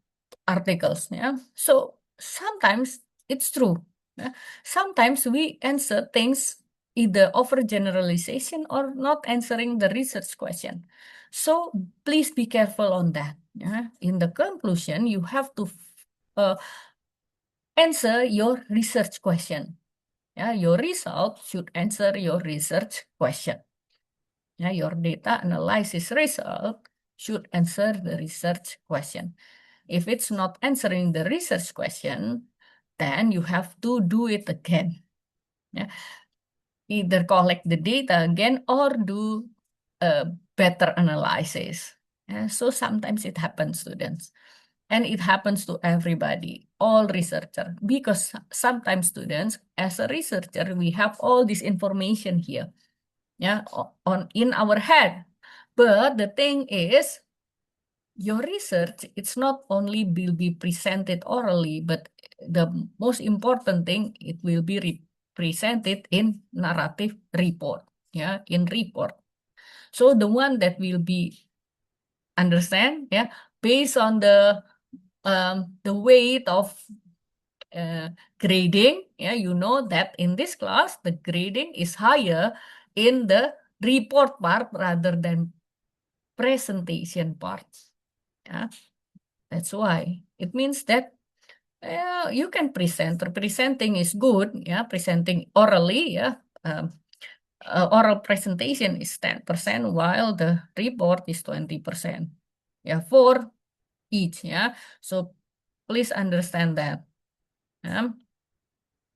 articles, yeah. So sometimes it's true. Yeah. Sometimes we answer things either overgeneralization or not answering the research question. So please be careful on that. Yeah. In the conclusion, you have to uh, answer your research question. Yeah, your result should answer your research question. Yeah, your data analysis result should answer the research question. If it's not answering the research question, then you have to do it again. Yeah. Either collect the data again or do a better analysis. Yeah, so sometimes it happens, students. And it happens to everybody, all researcher, because sometimes students, as a researcher, we have all this information here, yeah, on in our head. But the thing is, your research, it's not only will be presented orally, but the most important thing, it will be presented in narrative report, yeah, in report. So the one that will be understand, yeah, based on the weight of uh, grading, yeah, you know that in this class the grading is higher in the report part rather than presentation parts. Yeah, that's why it means that you can present. Presenting is good. Yeah, presenting orally. Yeah, oral presentation is 10%, while the report is 20%. Yeah, for each. Yeah, so please understand that. Yeah,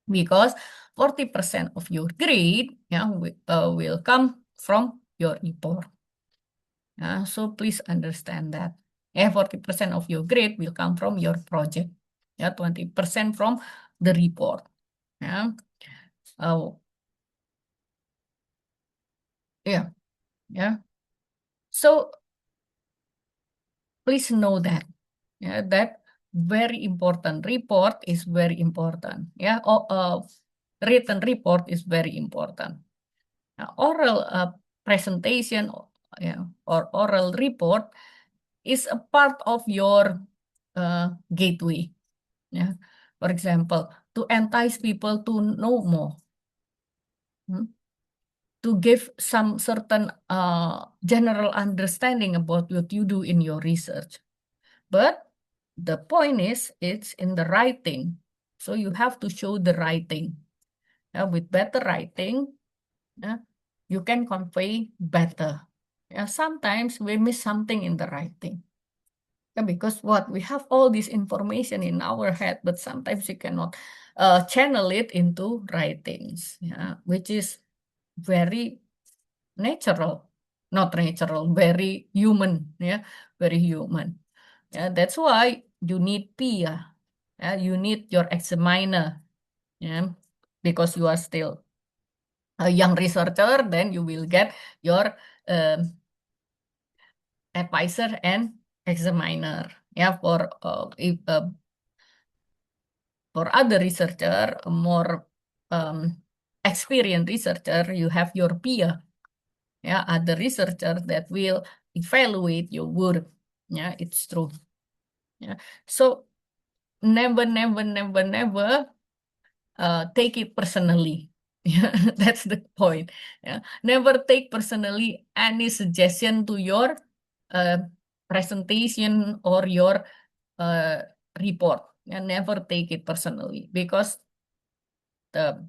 because 40% of your grade, yeah, will come from your report. So please understand that. 40% of your grade will come from your project. 20% from the report. Yeah. Oh, yeah. Yeah. So please know that. Yeah, that very important. Report is very important. Yeah. Written report is very important. Oral presentation, yeah, or oral report is a part of your gateway. Yeah. For example, to entice people to know more, hmm, to give some certain general understanding about what you do in your research. But the point is, it's in the writing. So you have to show the writing. With better writing, yeah, you can convey better. Yeah, sometimes we miss something in the writing. Yeah, because what we have all this information in our head, but sometimes we cannot channel it into writings, yeah, which is very natural, not natural, very human, yeah, very human. Yeah, that's why you need peer, yeah, you need your examiner, yeah, because you are still a young researcher, then you will get your um, advisor and examiner. Yeah, for if for other researcher, more um, experienced researcher, you have your peer, yeah, other researcher that will evaluate your work. Yeah, it's true. Yeah, so never take it personally. Yeah, that's the point. Yeah, never take personally any suggestion to your uh, presentation or your uh, report. And never take it personally because the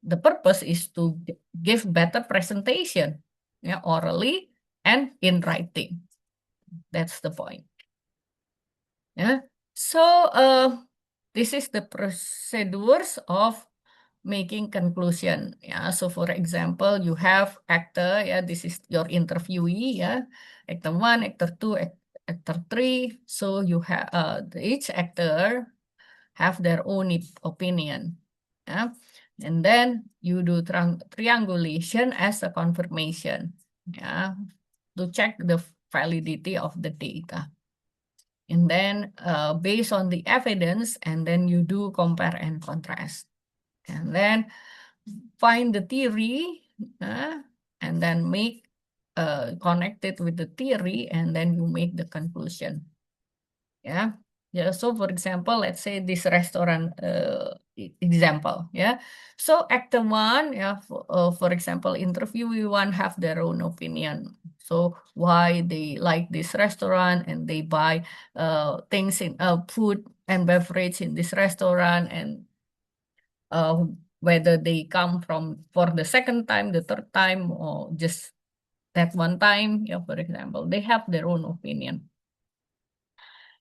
the purpose is to give better presentation, yeah, orally and in writing. That's the point. Yeah. So this is the procedures of making conclusion. Yeah. So for example, you have actor. Yeah. This is your interviewee. Yeah. Actor one, actor two, actor three. So you have each actor have their own opinion. Yeah? And then you do triangulation as a confirmation, yeah, to check the validity of the data. And then based on the evidence, and then you do compare and contrast. And then find the theory, and then make connect it with the theory, and then you make the conclusion. Yeah. Yeah. So for example, let's say this restaurant example. Yeah. So actor one, yeah, for example, interviewee one have their own opinion. So why they like this restaurant and they buy things in food and beverage in this restaurant, and uh, whether they come from for the second time, the third time, or just that one time. Yeah, for example, they have their own opinion.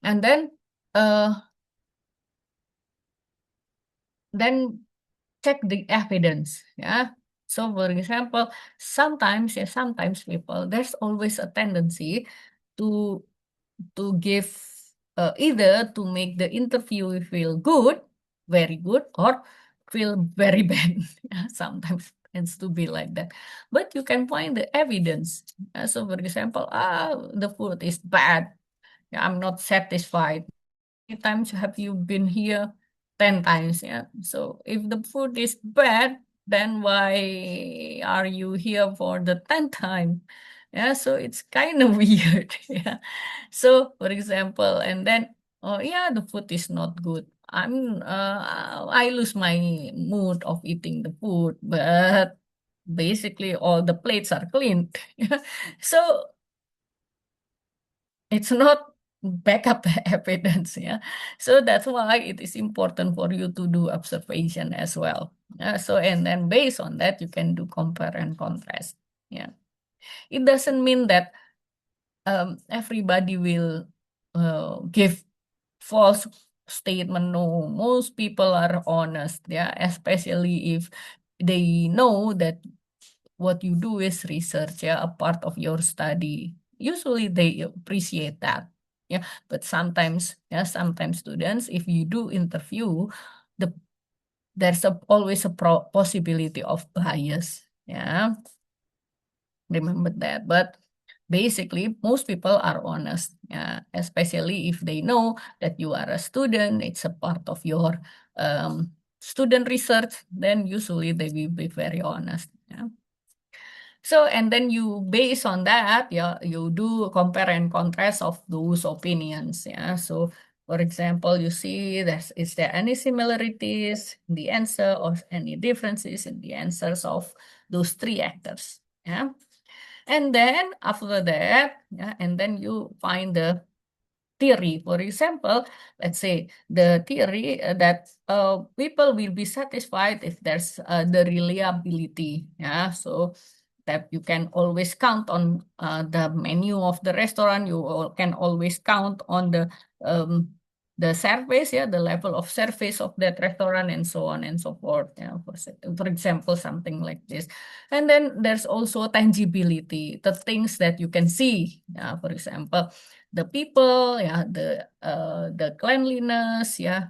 And uh, then check the evidence. Yeah. So for example, sometimes people, there's always a tendency to give either to make the interview feel good, very good, or feel very bad. Yeah, sometimes tends to be like that. But you can find the evidence. So for example, the food is bad. Yeah, I'm not satisfied. Many times have you been here? 10 times, yeah. So if the food is bad, then why are you here for the 10th time? Yeah, so it's kind of weird. Yeah. So for example, and then, oh yeah, the food is not good. I lose my mood of eating the food, but basically all the plates are clean. So it's not backup evidence, yeah. So that's why it is important for you to do observation as well. So and then based on that you can do compare and contrast. Yeah, it doesn't mean that everybody will give false statement. No, most people are honest, yeah, especially if they know that what you do is research, yeah, a part of your study. Usually they appreciate that. Yeah, but sometimes, yeah, sometimes students, if you do interview, the there's always a possibility of bias. Yeah, remember that. But basically, most people are honest. Yeah, especially if they know that you are a student, it's a part of your student research. Then usually they will be very honest. Yeah. So, and then you base on that, yeah, you do compare and contrast of those opinions. Yeah. So, for example, you see that is there any similarities in the answer or any differences in the answers of those three actors. Yeah. And then after that, yeah, and then you find the theory. For example, let's say the theory that people will be satisfied if there's the reliability. Yeah, so that you can always count on the menu of the restaurant. You can always count on the service, yeah, the level of service of that restaurant, and so on and so forth. Yeah, for example, something like this. And then there's also tangibility, the things that you can see. Yeah, for example, the people, yeah, the cleanliness, yeah,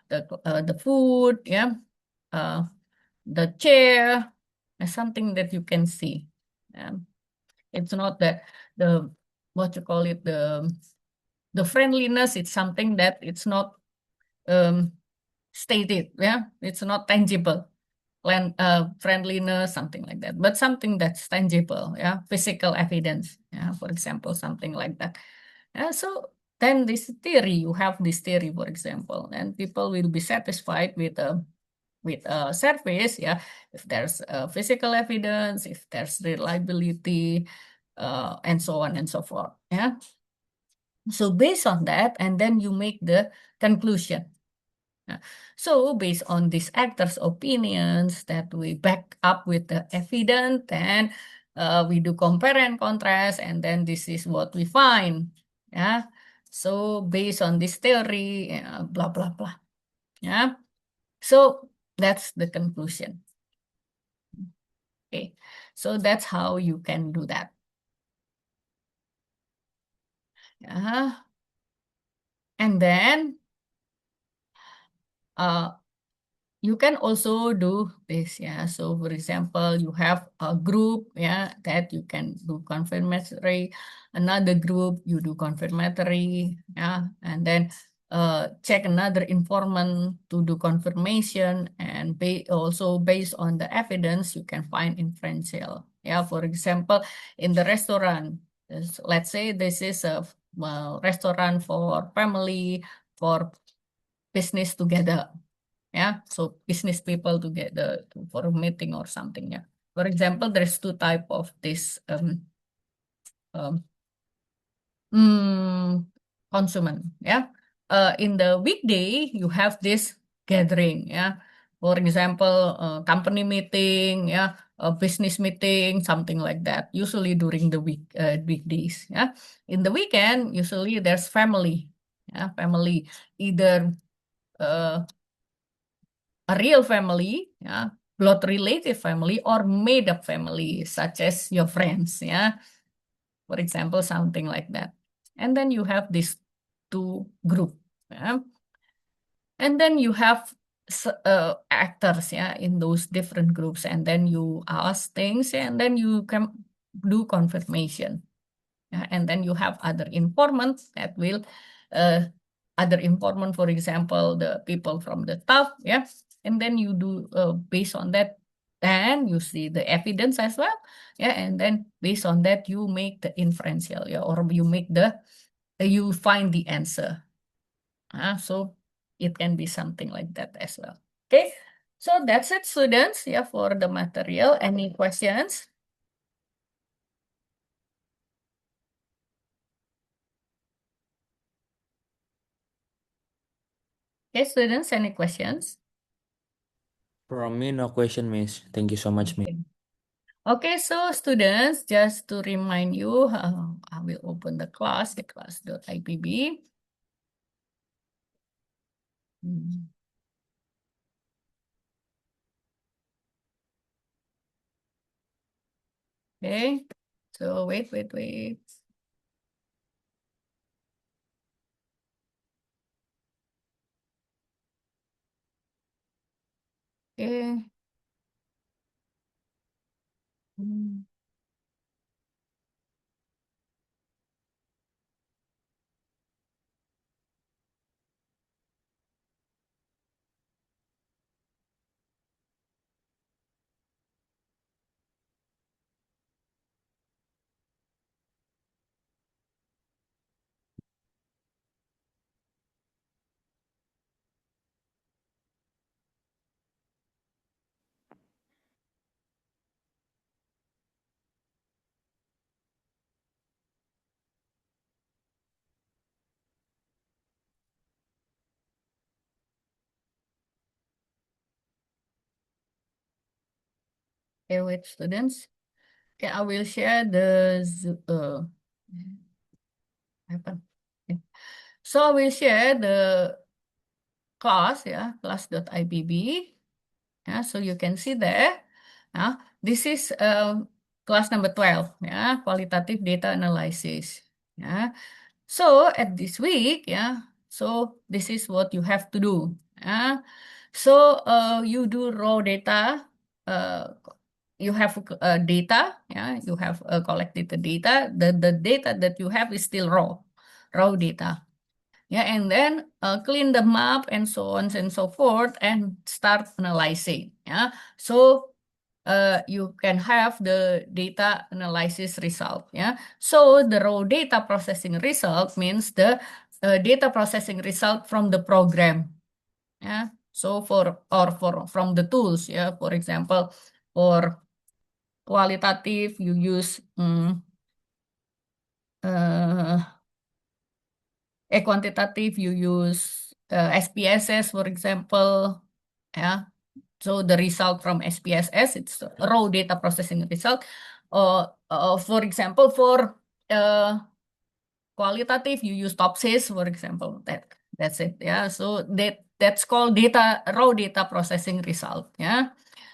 the food, yeah, uh, the chair, something that you can see. It's not that the what you call it, the friendliness. It's something that it's not um, stated. Yeah, it's not tangible. Friendliness, something like that, but something that's tangible. Yeah, physical evidence. Yeah, for example, something like that. So then this theory, you have this theory, for example, and people will be satisfied with a service, yeah, if there's physical evidence, if there's reliability, and so on and so forth. Yeah. So based on that, and then you make the conclusion. Yeah. So based on these actors' opinions that we back up with the evidence, and we do compare and contrast, and then this is what we find. Yeah. So based on this theory, blah blah blah. Yeah. So that's the conclusion. Okay. So that's how you can do that. Yeah. And then uh, you can also do this, yeah. So for example, you have a group, yeah, that you can do confirmatory, another group you do confirmatory, yeah, and then check another informant to do confirmation, and also based on the evidence you can find inferential, yeah. For example, in the restaurant, let's say this is a restaurant for family, for business together, yeah, so business people together for a meeting or something, yeah. For example, there's two type of this um, mm, consumer, yeah. In the weekday you have this gathering, yeah. For example, company meeting, yeah, a business meeting, something like that, usually during the weekdays, yeah. In the weekend usually there's family, yeah, family, either uh, a real family, yeah, blood related family, or made up family, such as your friends, yeah, for example, something like that. And then you have these two group, yeah, and then you have actors, yeah, in those different groups, and then you ask things, and then you can do confirmation. And then you have other informants that will, uh, other informant, for example, the people from the top, yeah. And then you do based on that, then you see the evidence as well, yeah. And then based on that, you make the inferential, yeah, or you make the, you find the answer. So it can be something like that as well. Okay, so that's it, students, yeah, for the material. Any questions? Okay, students, any questions? From me, no question, Miss. Thank you so much, Miss. Okay. Okay, so students, just to remind you, I will open the class, the class.ipb. Hmm. Okay, so wait. Okay. Hmm. Okay, wait, students. Okay, I will share the apa? Okay. So I will share the class, yeah, class.ipb. Yeah, so you can see there. This is class number 12, yeah, qualitative data analysis. Yeah. So at this week, yeah, so this is what you have to do. Yeah. So you do raw data. Uh, you have data. Yeah, you have collected the data. The data that you have is still raw data. Yeah, and then clean the map and so on and so forth, and start analyzing. Yeah, so you can have the data analysis result. Yeah, so the raw data processing result means the data processing result from the program. Yeah, so for from the tools. Yeah, for example, for qualitative you use uh, quantitative you use SPSS, for example. Yeah, so the result from SPSS, it's a raw data processing result. For example, for uh, qualitative, you use TOPSIS, for example. That's it. Yeah. So that's called raw data processing result. Yeah.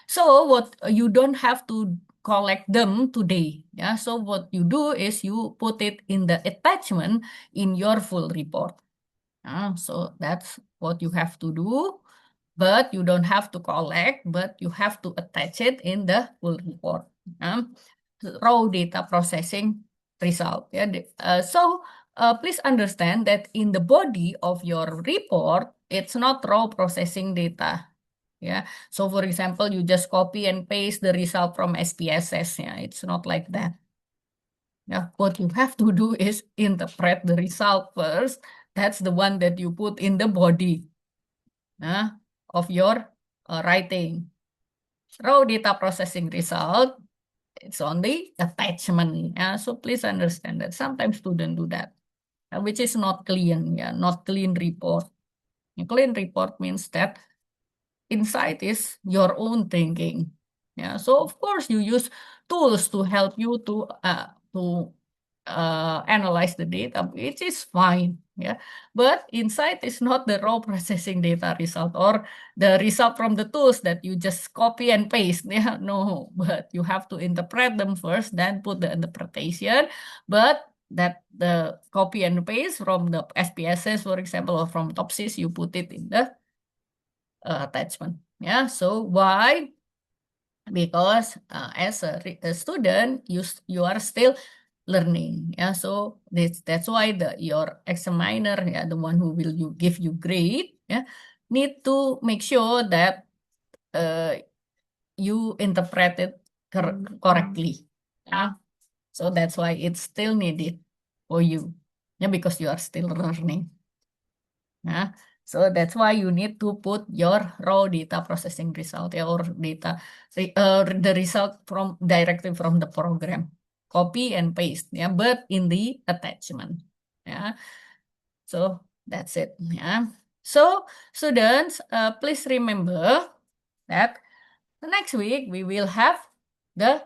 So what you don't have to collect them today. Yeah. So what you do is you put it in the attachment in your full report. So that's what you have to do. but you don't have to collect, but you have to attach it in the full report. Raw data processing result. So please understand that in the body of your report, it's not raw processing data. Yeah. So for example, you just copy and paste the result from SPSS. Yeah, it's not like that. Yeah, what you have to do is interpret the result first. That's the one that you put in the body of your writing. Raw data processing result, it's on the attachment. Yeah, so please understand that sometimes students do that, which is not clean. Yeah, not clean report. A clean report means that inside is your own thinking. Yeah, so of course you use tools to help you to analyze the data, which is fine. Yeah, but inside is not the raw processing data result or the result from the tools that you just copy and paste. Yeah, no, but you have to interpret them first, then put the interpretation. But that the copy and paste from the SPSS, for example, or from TOPSIS, you put it in the attachment. Yeah, so why? Because as a student, you are still learning. Yeah, so that's why your examiner, yeah, the one who will give you grade, yeah, need to make sure that you interpret it correctly. Yeah, so that's why it's still needed for you. Yeah, because you are still learning. Yeah. So that's why you need to put your raw data processing result, or data, the result from directly from the program, copy and paste, yeah, but in the attachment, yeah. So that's it, yeah. So students, please remember that next week we will have the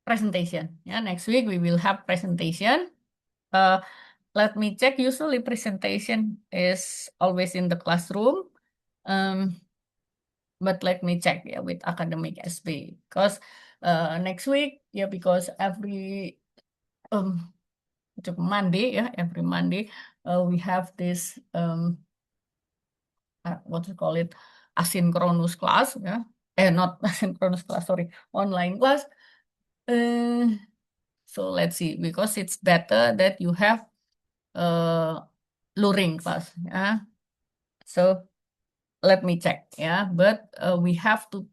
presentation. Yeah, next week we will have presentation. Let me check. Usually presentation is always in the classroom. But let me check, yeah, with academic SB, because next week, yeah, because every Monday, yeah, every Monday we have this what you call it, asynchronous class, yeah, not asynchronous class, sorry, online class. So let's see, because it's better that you have luring class, yeah. So let me check, yeah. But we have to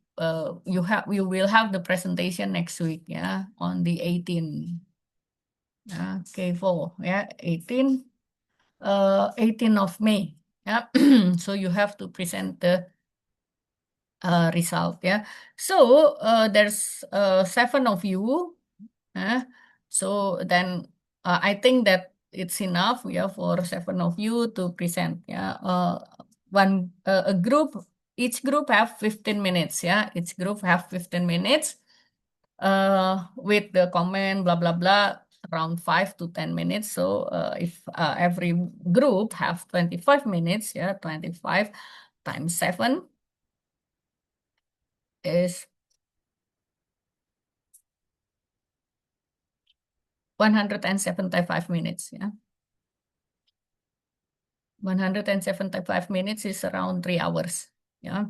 you will have the presentation next week, yeah, on the 18th. K4, yeah, 18 of May. Yeah. So you have to present the result, yeah. So there's 7 of you. So then I think that it's enough, yeah, for 7 of you to present. Yeah, a group, each group have 15 minutes. Yeah, each group have 15 minutes. With the comment blah blah blah, around 5 to 10 minutes. So if every group have 25 minutes, yeah, 25 times 7 is 175 minutes. Yeah, 175 minutes is around 3 hours. Yeah,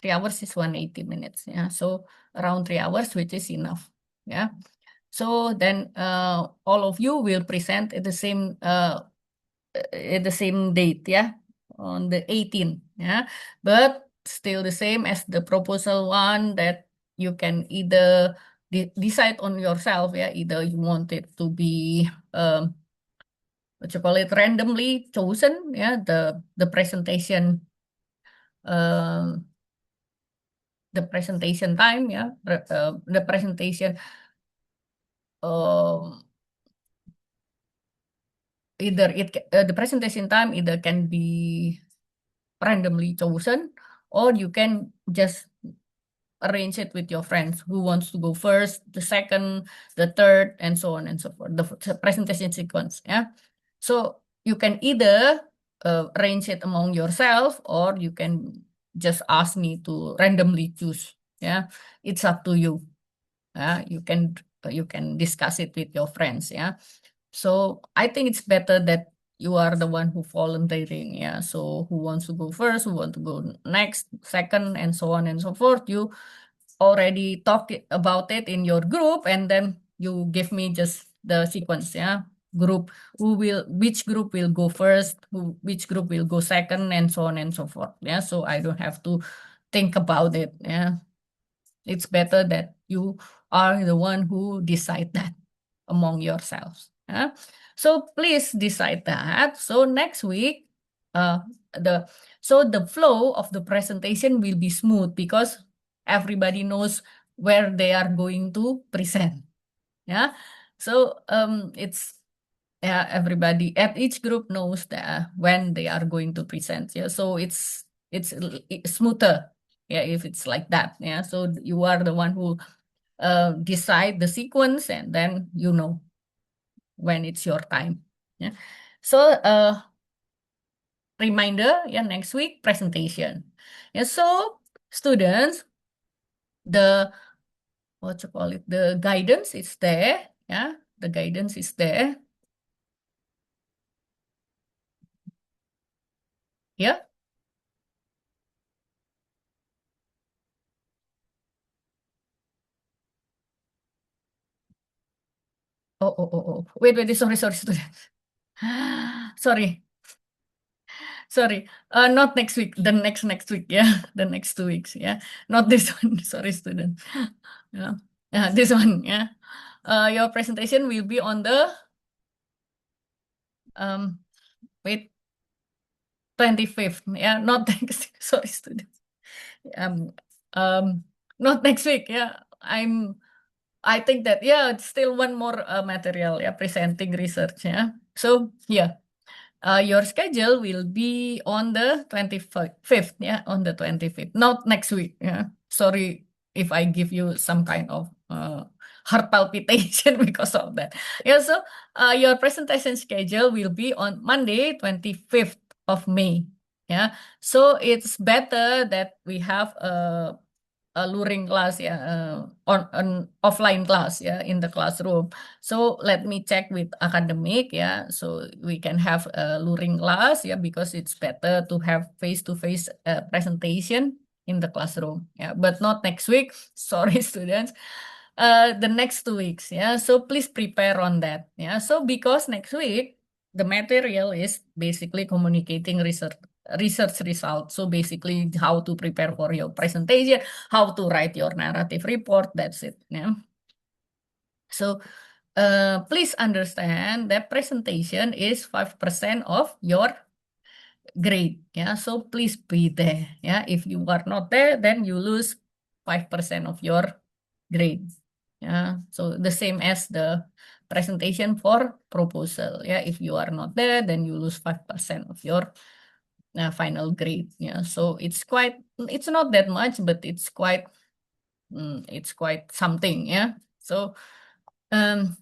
3 hours is 180 minutes. Yeah, so around 3 hours, which is enough. Yeah, so then all of you will present at the same date. Yeah, on the 18th. Yeah, but still the same as the proposal one, that you can either decide on yourself. Yeah, either you want it to be what you call it, randomly chosen. Yeah, the presentation time. Yeah, the presentation either the presentation time either can be randomly chosen, or you can just arrange it with your friends who wants to go first, the second, the third, and so on and so forth. The presentation sequence, yeah. So you can either arrange it among yourself, or you can just ask me to randomly choose. Yeah, it's up to you. Yeah, you can discuss it with your friends. Yeah. So I think it's better that you are the one who volunteering, yeah. So who wants to go first, who want to go next, second, and so on and so forth. You already talk about it in your group, and then you give me just the sequence, yeah. Group, which group will go first, which group will go second, and so on and so forth, yeah. So I don't have to think about it, yeah. It's better that you are the one who decide that among yourselves. Yeah? So please decide that. So next week, the the flow of the presentation will be smooth because everybody knows where they are going to present. Yeah. So it's, yeah, everybody at each group knows that when they are going to present. Yeah. So it's smoother. Yeah, if it's like that. Yeah. So you are the one who decide the sequence, and then you know when it's your time. Yeah. So reminder, yeah, next week presentation. Yeah. So students, the what you call it, the guidance is there. Yeah, the guidance is there. Yeah. Oh. Wait. Sorry, students. Sorry. Sorry. Not next week. The next week. Yeah, the next 2 weeks. Yeah, not this one. Sorry, student. Yeah, yeah, this one. Yeah. Your presentation will be on the um wait 25th. Yeah, not next. Sorry, student. Um not next week. Yeah, I think that, yeah, it's still one more material. Yeah, presenting research. Yeah. So yeah. Your schedule will be on the 25th, yeah, on the 25th, not next week, yeah. Sorry if I give you some kind of heart palpitation because of that. Yeah, so your presentation schedule will be on Monday, 25th of May, yeah. So it's better that we have a luring class, ya, on an offline class, ya, in the classroom. So let me check with academic, ya, so we can have a luring class, ya, because it's better to have face-to-face presentation in the classroom, yeah, but not next week. Sorry, students. The next 2 weeks, yeah. So please prepare on that, yeah. So because next week the material is basically communicating research results. So basically how to prepare for your presentation, how to write your narrative report, that's it. Yeah. So please understand that presentation is 5% of your grade. Yeah. So please be there. Yeah. If you are not there, then you lose 5% of your grade. Yeah. So the same as the presentation for proposal. Yeah. If you are not there, then you lose 5% of your final grade. Yeah, so it's not that much, but it's quite something. Yeah, so um,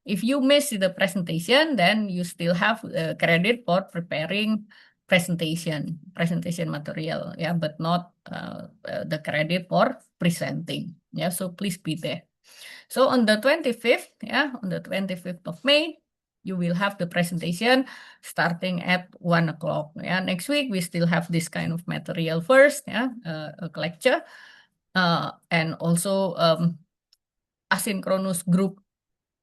if you miss the presentation, then you still have credit for preparing presentation material. Yeah, but not the credit for presenting. Yeah, so please be there. So on the 25th, yeah, on the 25th of May, you will have the presentation starting at 1 o'clock. Yeah, next week we still have this kind of material first, yeah, a lecture, and also asynchronous group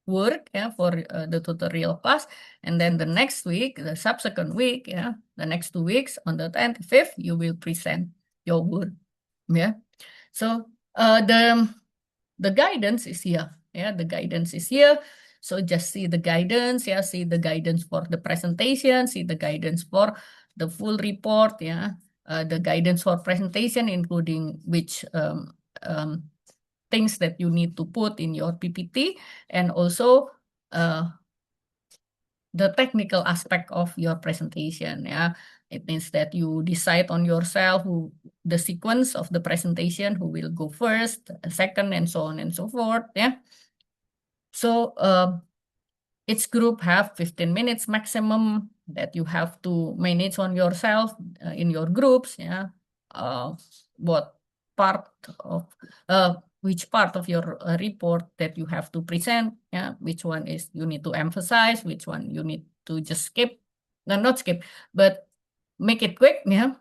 work, yeah, for the tutorial class. And then the next week, the subsequent week, yeah, the next 2 weeks, on the 25th, you will present your work. Yeah. So the guidance is here. Yeah, the guidance is here. So just see the guidance. Yeah, see the guidance for the presentation. See the guidance for the full report. Yeah, the guidance for presentation, including which things that you need to put in your PPT, and also the technical aspect of your presentation. Yeah, it means that you decide on yourself the sequence of the presentation, who will go first, second, and so on and so forth. Yeah. So each group have 15 minutes maximum that you have to manage on yourself in your groups. Yeah. What part of which part of your report that you have to present. Yeah. Which one is you need to emphasize, which one you need to just skip. No, not skip, but make it quick, yeah,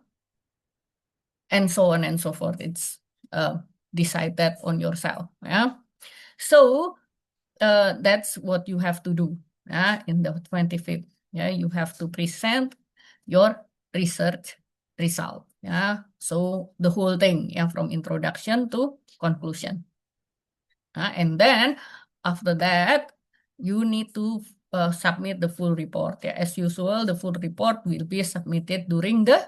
and so on and so forth. It's decide that on yourself, yeah. So that's what you have to do, yeah, in the 25th. Yeah, you have to present your research result. Yeah, so the whole thing, yeah, from introduction to conclusion. And then after that, you need to submit the full report. Yeah, as usual, the full report will be submitted during the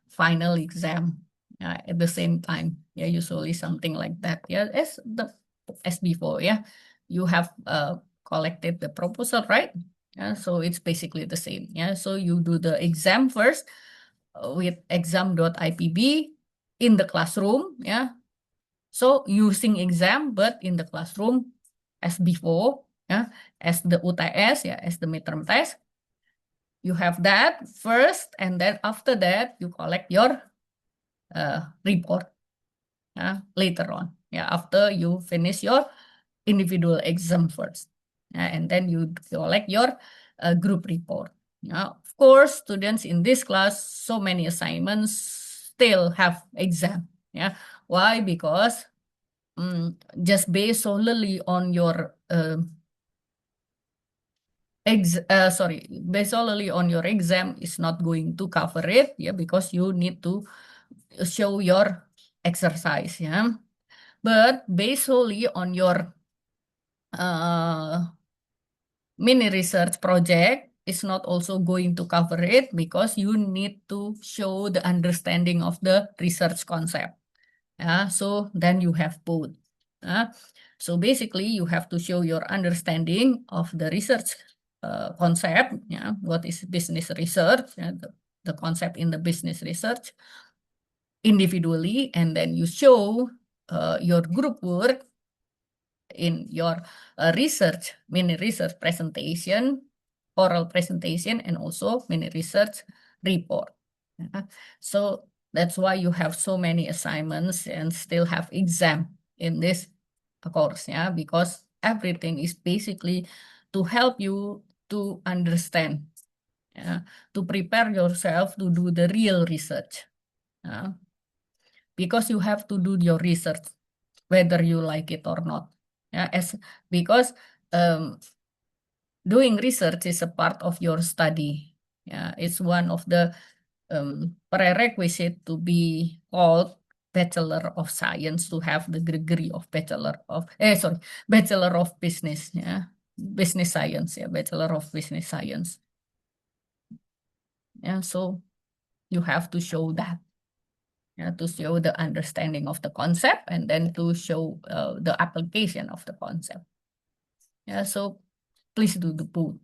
final exam. At the same time. Yeah, usually something like that. Yeah, as before. Yeah, you have collected the proposal, right? Yeah, so it's basically the same. Yeah, so you do the exam first with exam.ipb in the classroom. Yeah, so using exam, but in the classroom as before, yeah, as the UTS, yeah, as the midterm test. You have that first, and then after that, you collect your report later on. Yeah, after you finish your individual exam first, and then you collect your group report. Of course, students in this class, so many assignments still have exam. Yeah, why? Because just based solely on your based solely on your exam is not going to cover it, yeah, because you need to show your exercise, yeah. But based solely on your uh, mini research project is not also going to cover it because you need to show the understanding of the research concept. So then you have both. So basically, you have to show your understanding of the research concept. What is business research? The concept in the business research individually, and then you show your group work in your mini research presentation, oral presentation, and also mini research report. So that's why you have so many assignments and still have exam in this course, yeah, because everything is basically to help you to understand, to prepare yourself to do the real research, because you have to do your research whether you like it or not. Because um, doing research is a part of your study. It's one of the prerequisite to be called Bachelor of Science, to have the degree of Bachelor of Business, Business Science, Bachelor of Business Science. So you have to show that, to show the understanding of the concept and then to show the application of the concept. So please do the both.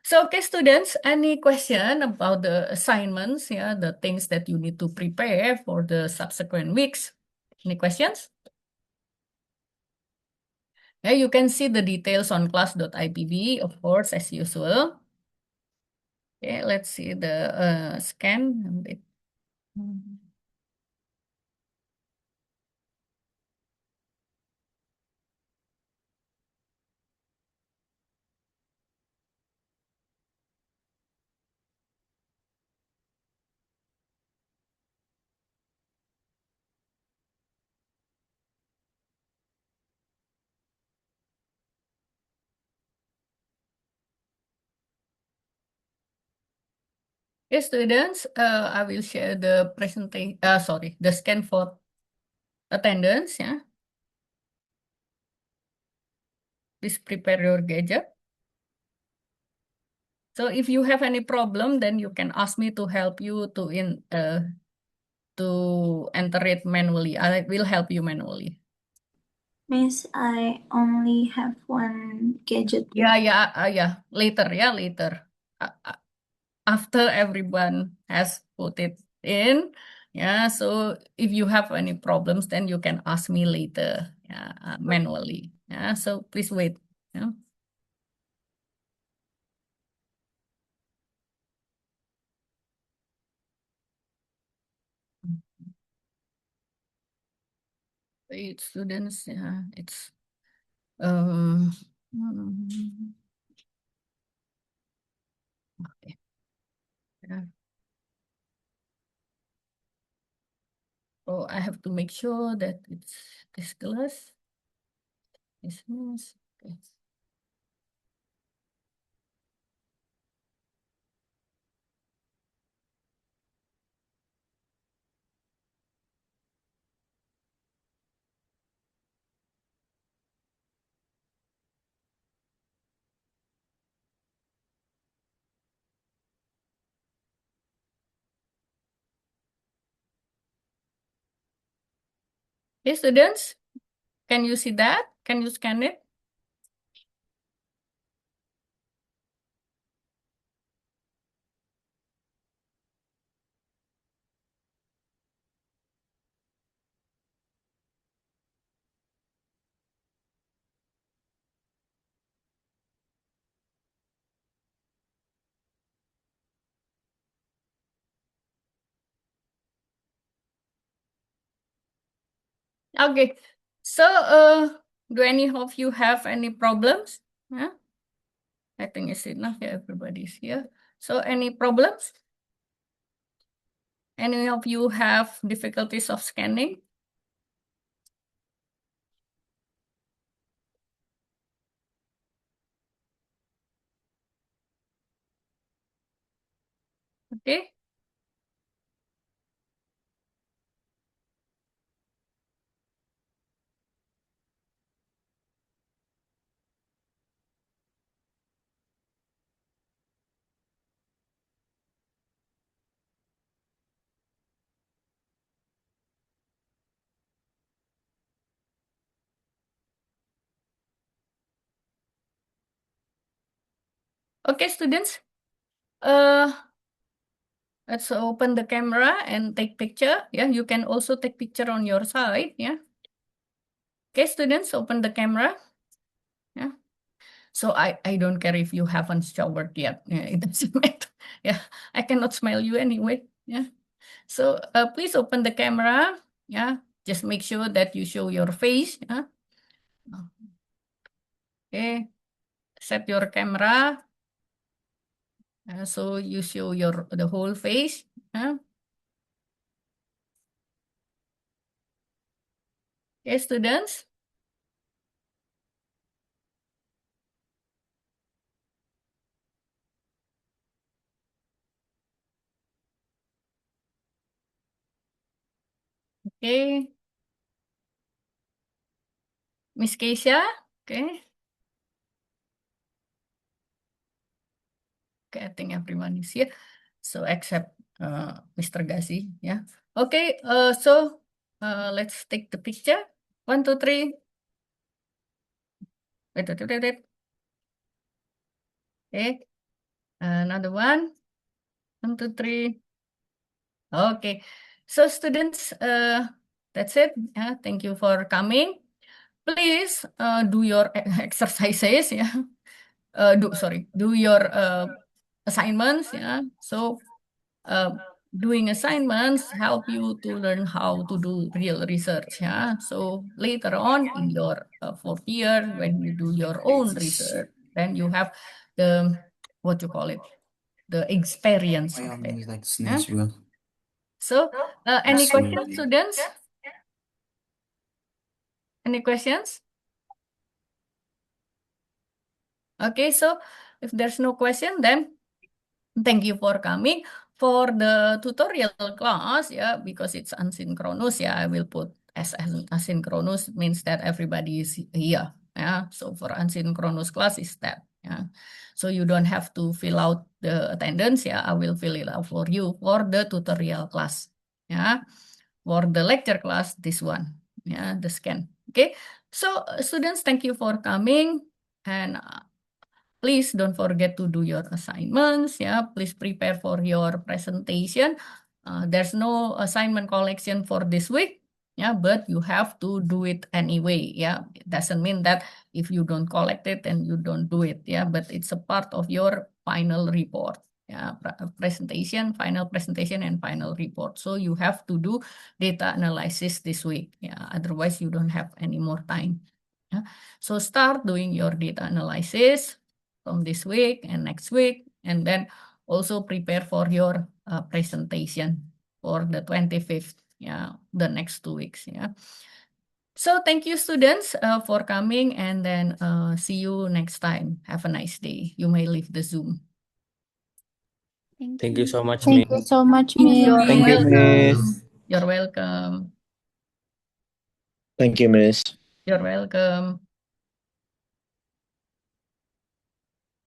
So, okay, students, any question about the assignments, the things that you need to prepare for the subsequent weeks? Any questions? You can see the details on class.ipb, of course, as usual. Okay, let's see the scan. Okay, students, I will share the presentation, the scan for attendance, Please prepare your gadget. So if you have any problem, then you can ask me to help you to enter it manually. I will help you manually. Miss, I only have one gadget. Yeah. Later, later. After everyone has put it in, So if you have any problems, then you can ask me later, manually. So please wait. Yeah. Students, it's um. Okay. to make sure that it's this class. Business. Okay. Okay, students, can you see that? Can you scan it? Okay, so do any of you have any problems? Yeah, I think it's enough. Yeah, everybody's here. So any problems? Any of you have difficulties of scanning? Okay. Okay, students. Let's open the camera and take picture. Yeah, you can also take picture on your side. Yeah. Okay, students, open the camera. Yeah. So I don't care if you haven't showered yet. Yeah, it doesn't matter. Yeah, I cannot smell you anyway. Yeah. So please open the camera. Yeah. Just make sure that you show your face. Yeah. Okay. Set your camera. So you show the whole face. Yeah. Okay, students. Okay. Miss Keisha. Okay. Okay, I think everyone is here. So except Mr. Gazi, yeah. Okay, so let's take the picture. 1, 2, 3. Wait, wait, wait, wait. Okay, another one. 1, 2, 3. Okay, so students, that's it. Yeah, thank you for coming. Please do your exercises. Yeah, do your assignments. Yeah, so uh, doing assignments help you to learn how to do real research. Yeah, so later on in your fourth year, when you do your own research, then you have the what you call it, the experience of it. Yeah? So, any questions, students? Any questions? Okay, so if there's no question, then thank you for coming. For the tutorial class, yeah, because it's asynchronous, yeah, I will put as asynchronous means that everybody is here. Yeah, so for asynchronous class is that. Yeah, so you don't have to fill out the attendance. Yeah, I will fill it out for you for the tutorial class. Yeah, for the lecture class, this one. Yeah, the scan. Okay, so students, thank you for coming and. Please don't forget to do your assignments. Yeah, please prepare for your presentation. There's no assignment collection for this week. Yeah, but you have to do it anyway. Yeah, it doesn't mean that if you don't collect it and you don't do it. Yeah, but it's a part of your final report. Yeah, final presentation and final report. So you have to do data analysis this week. Yeah, otherwise you don't have any more time. Yeah. So start doing your data analysis from this week and next week, and then also prepare for your presentation for the 25th. yeah, the next 2 weeks. Yeah. So thank you, students, for coming, and then see you next time. Have a nice day. You may leave the Zoom. Thank you so much, Thank Miss. you so much, You're Thank you, Miss. welcome. Miss. You're welcome. Thank you, Miss. You're welcome.